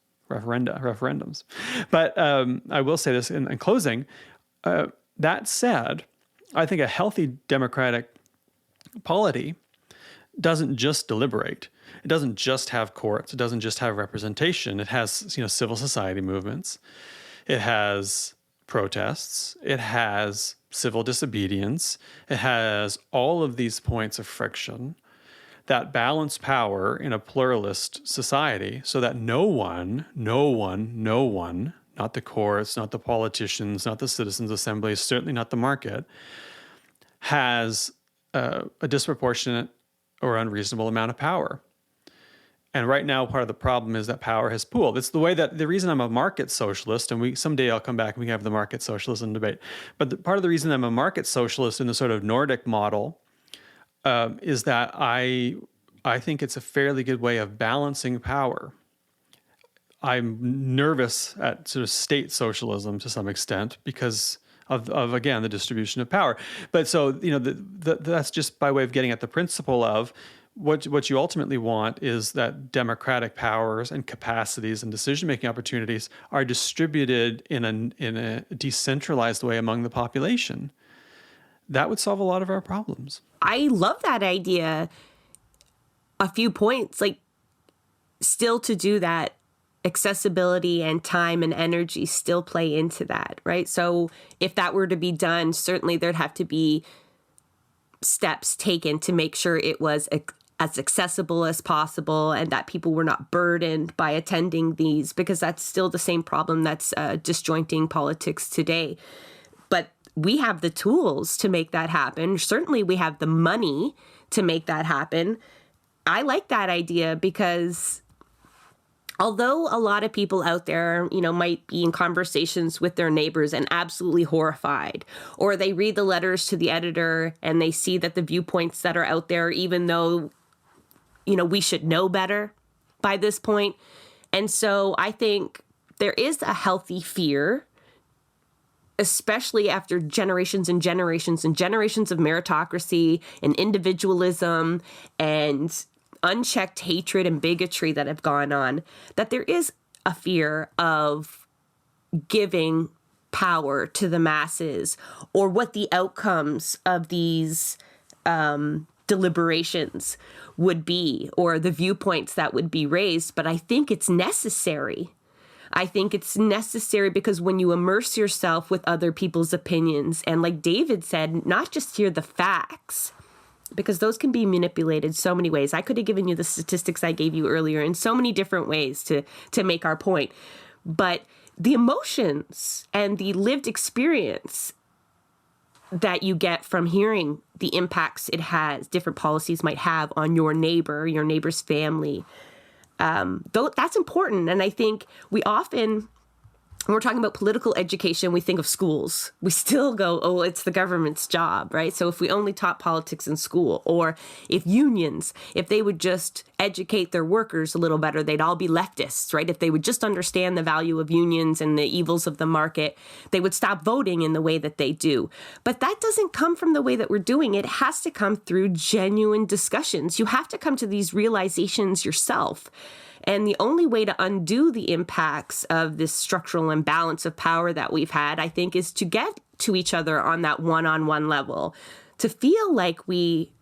But I will say this in closing. That said, I think a healthy democratic polity doesn't just deliberate. It doesn't just have courts. It doesn't just have representation. It has, civil society movements. It has protests. It has civil disobedience. It has all of these points of friction that balance power in a pluralist society so that no one, not the courts, not the politicians, not the citizens' assemblies, certainly not the market, has a disproportionate or unreasonable amount of power. And right now, part of the problem is that power has pooled. It's the reason I'm a market socialist, and someday I'll come back and we can have the market socialism debate. But part of the reason I'm a market socialist in the sort of Nordic model is that I think it's a fairly good way of balancing power. I'm nervous at sort of state socialism to some extent because of again, the distribution of power. But so, that's just by way of getting at the principle of what you ultimately want is that democratic powers and capacities and decision-making opportunities are distributed in a decentralized way among the population. That would solve a lot of our problems. I love that idea. A few points, like still to do that, accessibility and time and energy still play into that, right? So if that were to be done, certainly there'd have to be steps taken to make sure it was as accessible as possible and that people were not burdened by attending these, because that's still the same problem that's disjointing politics today. But we have the tools to make that happen. Certainly we have the money to make that happen. I like that idea because although a lot of people out there, might be in conversations with their neighbors and absolutely horrified, or they read the letters to the editor and they see that the viewpoints that are out there, even though, we should know better by this point. And so I think there is a healthy fear, especially after generations and generations and generations of meritocracy and individualism and unchecked hatred and bigotry that have gone on, that there is a fear of giving power to the masses or what the outcomes of these deliberations would be or the viewpoints that would be raised. But I think it's necessary. I think it's necessary because when you immerse yourself with other people's opinions, and like David said, not just hear the facts, because those can be manipulated so many ways. I could have given you the statistics I gave you earlier in so many different ways to make our point. But the emotions and the lived experience that you get from hearing the impacts different policies might have on your neighbor, your neighbor's family, though that's important. And I think we often when we're talking about political education, we think of schools. We still go, oh, it's the government's job, right? So if we only taught politics in school, or if unions, if they would just educate their workers a little better, they'd all be leftists, right? If they would just understand the value of unions and the evils of the market, they would stop voting in the way that they do. But that doesn't come from the way that we're doing it. It has to come through genuine discussions. You have to come to these realizations yourself. And the only way to undo the impacts of this structural imbalance of power that we've had, I think, is to get to each other on that one-on-one level, to feel like we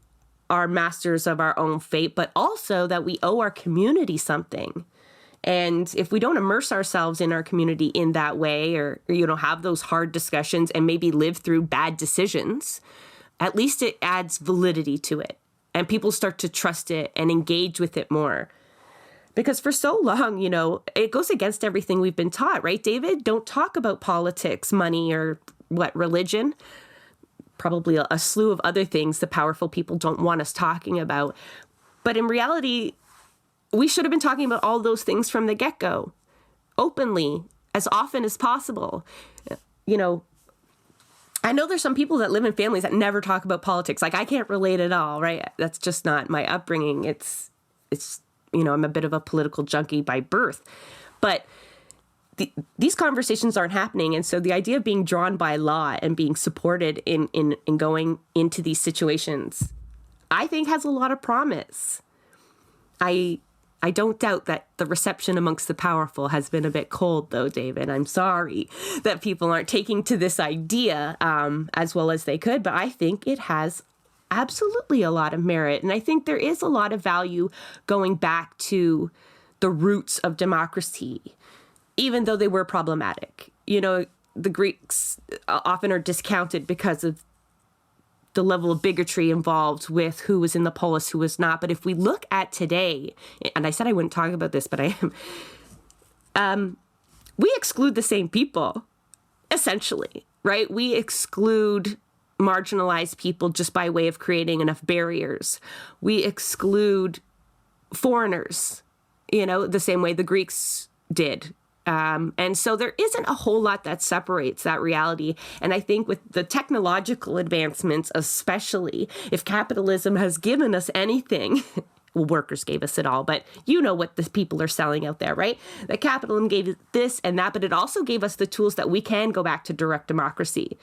are masters of our own fate, but also that we owe our community something. And if we don't immerse ourselves in our community in that way, or, have those hard discussions and maybe live through bad decisions, at least it adds validity to it. And people start to trust it and engage with it more. Because for so long, it goes against everything we've been taught, right, David? Don't talk about politics, money, or religion. Probably a slew of other things the powerful people don't want us talking about. But in reality, we should have been talking about all those things from the get-go, openly, as often as possible. I know there's some people that live in families that never talk about politics. Like, I can't relate at all, right? That's just not my upbringing. It's I'm a bit of a political junkie by birth. But these conversations aren't happening. And so the idea of being drawn by law and being supported in going into these situations, I think has a lot of promise. I don't doubt that the reception amongst the powerful has been a bit cold, though, David. I'm sorry that people aren't taking to this idea as well as they could, but I think it has absolutely a lot of merit. And I think there is a lot of value going back to the roots of democracy, even though they were problematic. The Greeks often are discounted because of the level of bigotry involved with who was in the polis, who was not. But if we look at today, and I said I wouldn't talk about this, but I am, we exclude the same people, essentially, right? We exclude marginalized people just by way of creating enough barriers. We exclude foreigners, the same way the Greeks did. And so there isn't a whole lot that separates that reality. And I think with the technological advancements, especially, if capitalism has given us anything, well, workers gave us it all, but what the people are selling out there, right? That capitalism gave this and that, but it also gave us the tools that we can go back to direct democracy.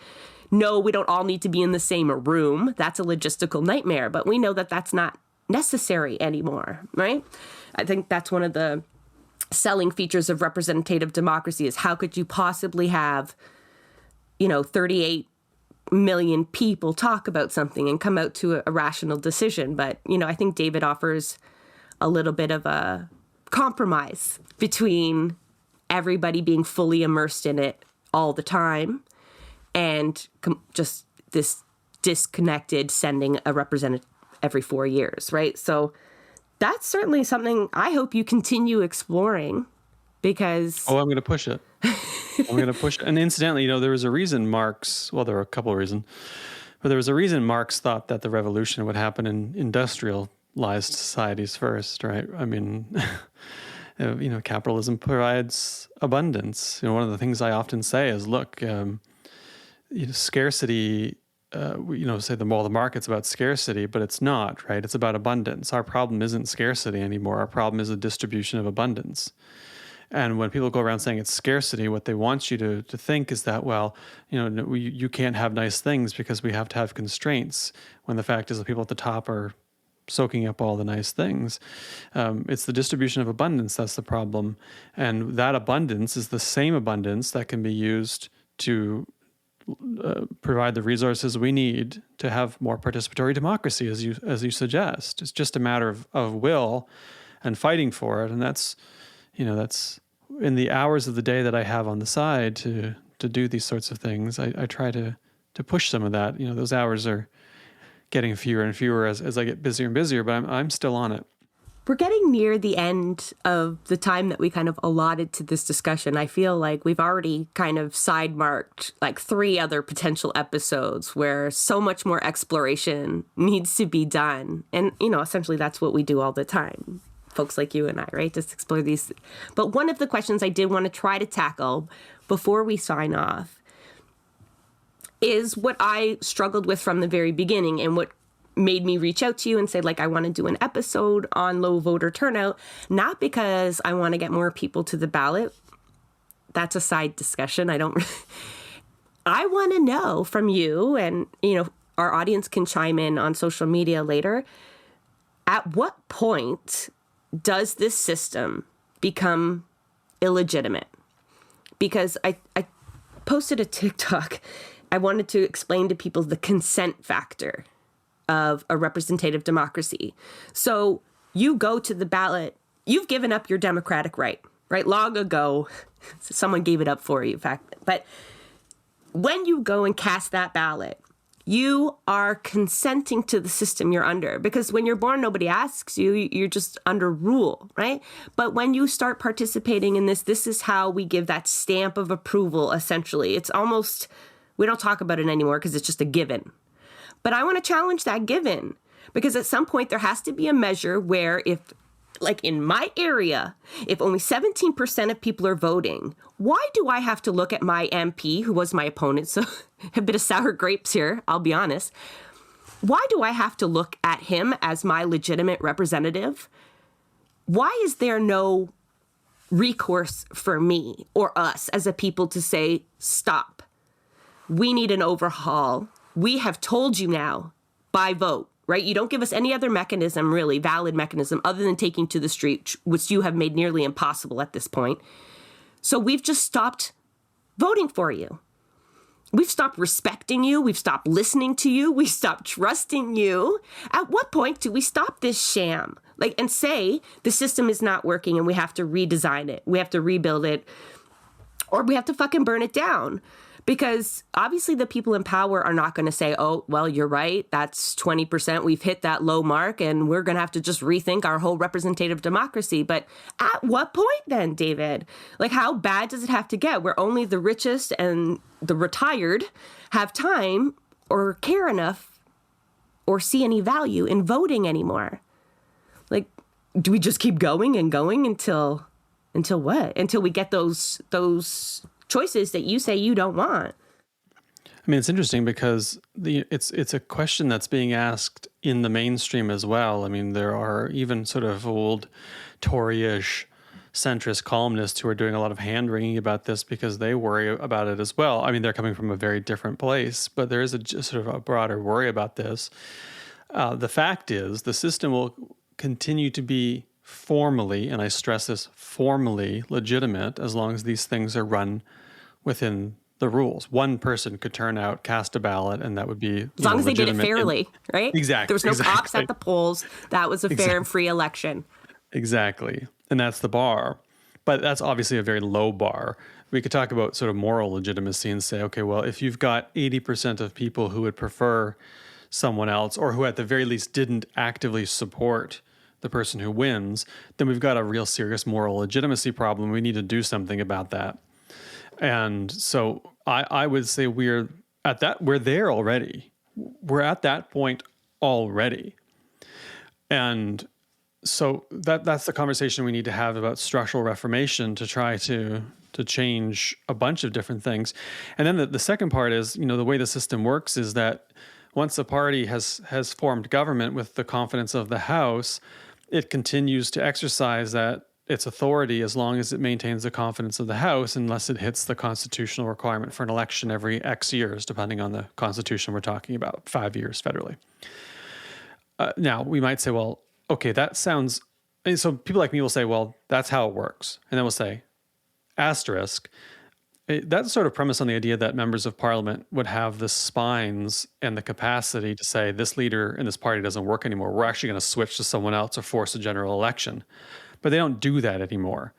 No, we don't all need to be in the same room. That's a logistical nightmare, but we know that that's not necessary anymore, right? I think that's one of the selling features of representative democracy is how could you possibly have, 38 million people talk about something and come out to a rational decision. But, I think David offers a little bit of a compromise between everybody being fully immersed in it all the time and just this disconnected sending a representative every 4 years, right? So that's certainly something I hope you continue exploring because... Oh, I'm going to push it. And incidentally, there was a reason Marx, well, there were a couple of reasons, but there was a reason Marx thought that the revolution would happen in industrialized societies first, right? I mean, capitalism provides abundance. One of the things I often say is, look, scarcity, say the market's about scarcity, but it's not, right? It's about abundance. Our problem isn't scarcity anymore. Our problem is the distribution of abundance. And when people go around saying it's scarcity, what they want you to think is that, you can't have nice things because we have to have constraints, when the fact is the people at the top are soaking up all the nice things. It's the distribution of abundance that's the problem. And that abundance is the same abundance that can be used to provide the resources we need to have more participatory democracy, as you suggest. It's just a matter of will and fighting for it. And that's in the hours of the day that I have on the side to do these sorts of things. I try to push some of that. Those hours are getting fewer and fewer as I get busier and busier, but I'm still on it. We're getting near the end of the time that we kind of allotted to this discussion. I feel like we've already kind of side-marked like 3 other potential episodes where so much more exploration needs to be done. And, essentially that's what we do all the time. folks like you and I, right? Just explore these. But one of the questions I did want to try to tackle before we sign off is what I struggled with from the very beginning and what made me reach out to you and say, like, I want to do an episode on low voter turnout, not because I want to get more people to the ballot. That's a side discussion. I want to know from you, and, our audience can chime in on social media later. At what point does this system become illegitimate? Because I posted a TikTok. I wanted to explain to people the consent factor of a representative democracy. So you go to the ballot, you've given up your democratic right? Long ago, someone gave it up for you, in fact. But when you go and cast that ballot, you are consenting to the system you're under, because when you're born, nobody asks you, you're just under rule, right? But when you start participating in this is how we give that stamp of approval, essentially. It's almost, we don't talk about it anymore because it's just a given. But I want to challenge that given, because at some point there has to be a measure where if, like in my area, if only 17% of people are voting, why do I have to look at my MP, who was my opponent? So a bit of sour grapes here, I'll be honest. Why do I have to look at him as my legitimate representative? Why is there no recourse for me or us as a people to say, stop, we need an overhaul. We have told you now by vote, right? You don't give us any other mechanism, really, valid mechanism, other than taking to the street, which you have made nearly impossible at this point. So we've just stopped voting for you. We've stopped respecting you. We've stopped listening to you. We've stopped trusting you. At what point do we stop this sham? And say the system is not working and we have to redesign it. We have to rebuild it, or we have to fucking burn it down. Because obviously the people in power are not going to say, oh, well, you're right, that's 20%. We've hit that low mark and we're going to have to just rethink our whole representative democracy. But at what point then, David? How bad does it have to get where only the richest and the retired have time or care enough or see any value in voting anymore? Do we just keep going and going until what? Until we get those choices that you say you don't want? I mean, it's interesting because it's a question that's being asked in the mainstream as well. I mean, there are even sort of old Tory-ish centrist columnists who are doing a lot of hand-wringing about this because they worry about it as well. I mean, they're coming from a very different place, but there is sort of a broader worry about this. The fact is, the system will continue to be formally, and I stress this, formally legitimate as long as these things are run within the rules. One person could turn out, cast a ballot, and that would be as long as they did it fairly, right? Exactly. There was no cops at the polls. That was a fair and free election. Exactly. And that's the bar. But that's obviously a very low bar. We could talk about sort of moral legitimacy and say, okay, well, if you've got 80% of people who would prefer someone else, or who at the very least didn't actively support the person who wins, then we've got a real serious moral legitimacy problem. We need to do something about that. And so I would say we're there already. We're at that point already. And so that's the conversation we need to have about structural reformation to try to change a bunch of different things. And then the second part is, the way the system works is that once a party has formed government with the confidence of the House, it continues to exercise its authority as long as it maintains the confidence of the House, unless it hits the constitutional requirement for an election every X years, depending on the Constitution we're talking about, 5 years federally. Now, we might say, well, okay, that sounds... And so people like me will say, well, that's how it works. And then we'll say, asterisk, that's sort of premise on the idea that members of parliament would have the spines and the capacity to say, this leader in this party doesn't work anymore. We're actually going to switch to someone else or force a general election. But they don't do that anymore.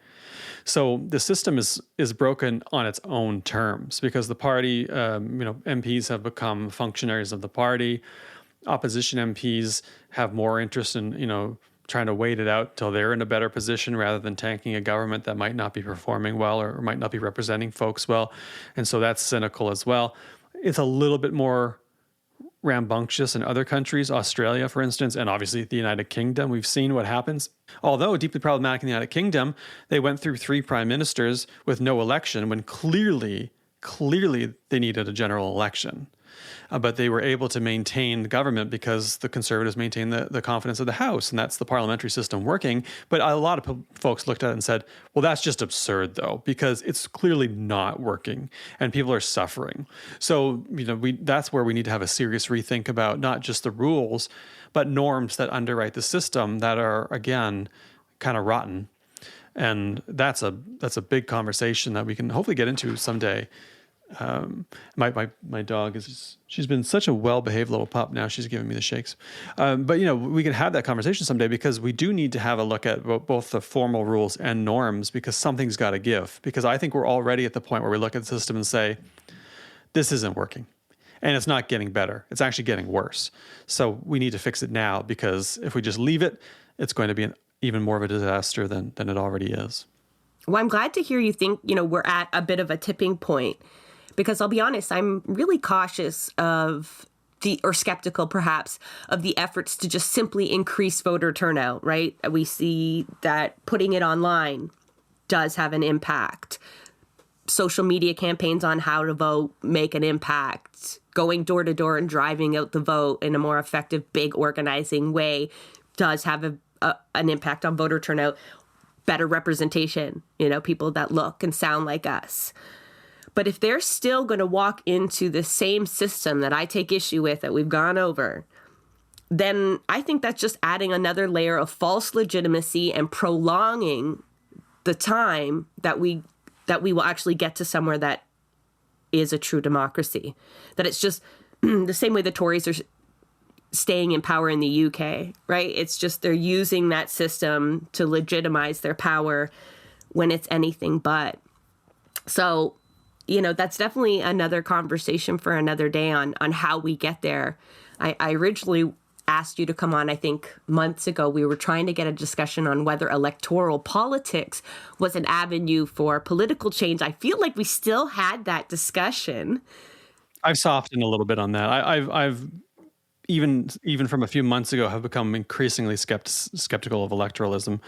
So the system is broken on its own terms because the party, MPs have become functionaries of the party. Opposition MPs have more interest in, trying to wait it out till they're in a better position rather than tanking a government that might not be performing well or might not be representing folks well. And so that's cynical as well. It's a little bit more rambunctious in other countries, Australia, for instance, and obviously the United Kingdom. We've seen what happens. Although deeply problematic in the United Kingdom, they went through 3 prime ministers with no election when clearly they needed a general election. But they were able to maintain the government because the Conservatives maintained the confidence of the House, and that's the parliamentary system working. But a lot of folks looked at it and said, well, that's just absurd, though, because it's clearly not working, and people are suffering. So, that's where we need to have a serious rethink about not just the rules, but norms that underwrite the system that are, again, kind of rotten. And that's a big conversation that we can hopefully get into someday. My dog she's been such a well-behaved little pup. Now she's giving me the shakes. But we can have that conversation someday, because we do need to have a look at both the formal rules and norms, because something's got to give. Because I think we're already at the point where we look at the system and say, this isn't working. And it's not getting better. It's actually getting worse. So we need to fix it now, because if we just leave it, it's going to be even more of a disaster than it already is. Well, I'm glad to hear you think, we're at a bit of a tipping point. Because I'll be honest, I'm really cautious or skeptical perhaps, of the efforts to just simply increase voter turnout, right? We see that putting it online does have an impact. Social media campaigns on how to vote make an impact. Going door to door and driving out the vote in a more effective, big organizing way does have an impact on voter turnout. Better representation, people that look and sound like us. But if they're still going to walk into the same system that I take issue with, that we've gone over, then I think that's just adding another layer of false legitimacy and prolonging the time that we will actually get to somewhere that is a true democracy. That it's just the same way the Tories are staying in power in the UK, right? It's just they're using that system to legitimize their power when it's anything but. So, that's definitely another conversation for another day on how we get there. I originally asked you to come on, I think, months ago. We were trying to get a discussion on whether electoral politics was an avenue for political change. I feel like we still had that discussion. I've softened a little bit on that. I've even from a few months ago have become increasingly skeptical of electoralism.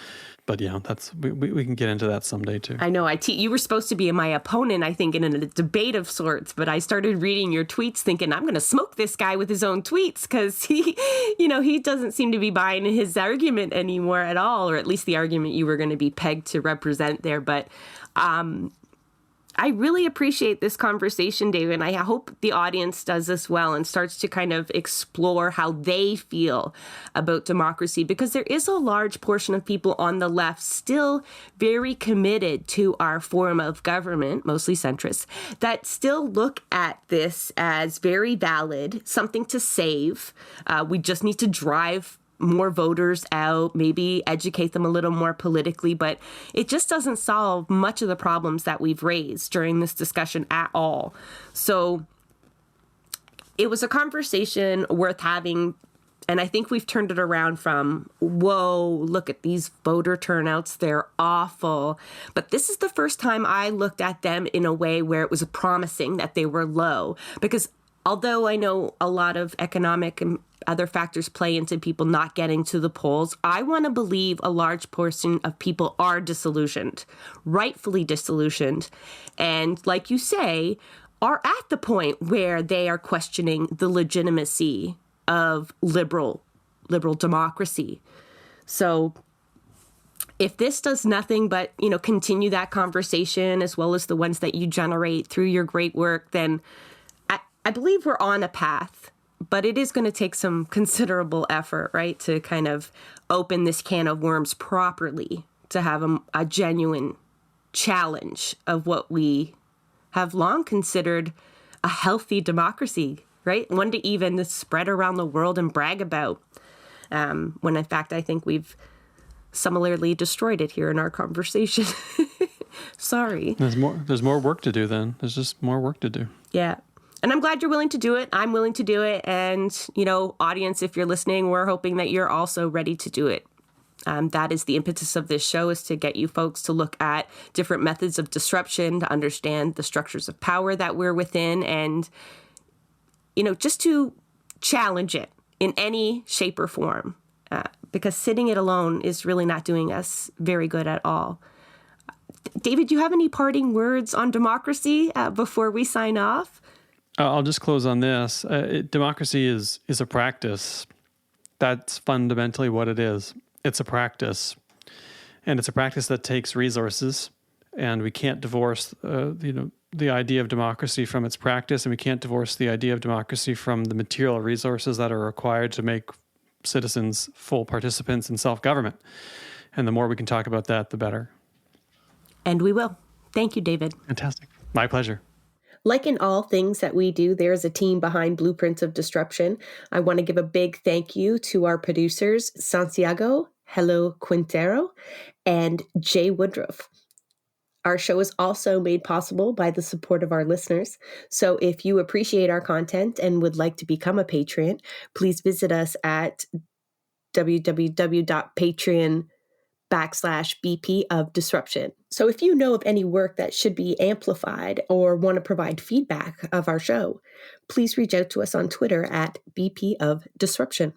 But that's we can get into that someday too. I know. You were supposed to be my opponent, I think, in a debate of sorts. But I started reading your tweets thinking, I'm going to smoke this guy with his own tweets, because he doesn't seem to be buying his argument anymore at all, or at least the argument you were going to be pegged to represent there. But I really appreciate this conversation, David, and I hope the audience does as well and starts to kind of explore how they feel about democracy, because there is a large portion of people on the left still very committed to our form of government, mostly centrists, that still look at this as very valid, something to save. We just need to drive more voters out, maybe educate them a little more politically, but it just doesn't solve much of the problems that we've raised during this discussion at all. So it was a conversation worth having, and I think we've turned it around from, whoa, look at these voter turnouts, they're awful. But this is the first time I looked at them in a way where it was promising that they were low, because although I know a lot of economic and other factors play into people not getting to the polls, I want to believe a large portion of people are disillusioned, rightfully disillusioned, and, like you say, are at the point where they are questioning the legitimacy of liberal democracy. So if this does nothing but, continue that conversation, as well as the ones that you generate through your great work, then I believe we're on a path. But it is going to take some considerable effort, right, to kind of open this can of worms properly, to have a genuine challenge of what we have long considered a healthy democracy, right? One to even spread around the world and brag about, when in fact I think we've similarly destroyed it here in our conversation. Sorry. There's more work to do then. There's just more work to do. Yeah. And I'm glad you're willing to do it. I'm willing to do it. And, audience, if you're listening, we're hoping that you're also ready to do it. That is the impetus of this show, is to get you folks to look at different methods of disruption, to understand the structures of power that we're within, and, just to challenge it in any shape or form, because sitting it alone is really not doing us very good at all. David, do you have any parting words on democracy before we sign off? I'll just close on this. Democracy is a practice. That's fundamentally what it is. It's a practice. And it's a practice that takes resources. And we can't divorce the idea of democracy from its practice, and we can't divorce the idea of democracy from the material resources that are required to make citizens full participants in self-government. And the more we can talk about that, the better. And we will. Thank you, David. Fantastic. My pleasure. Like in all things that we do, there is a team behind Blueprints of Disruption. I want to give a big thank you to our producers, Santiago Hello Quintero and Jay Woodruff. Our show is also made possible by the support of our listeners. So if you appreciate our content and would like to become a patron, please visit us at www.patreon.com/BP of Disruption. So if you know of any work that should be amplified or want to provide feedback of our show, please reach out to us on Twitter at BP of Disruption.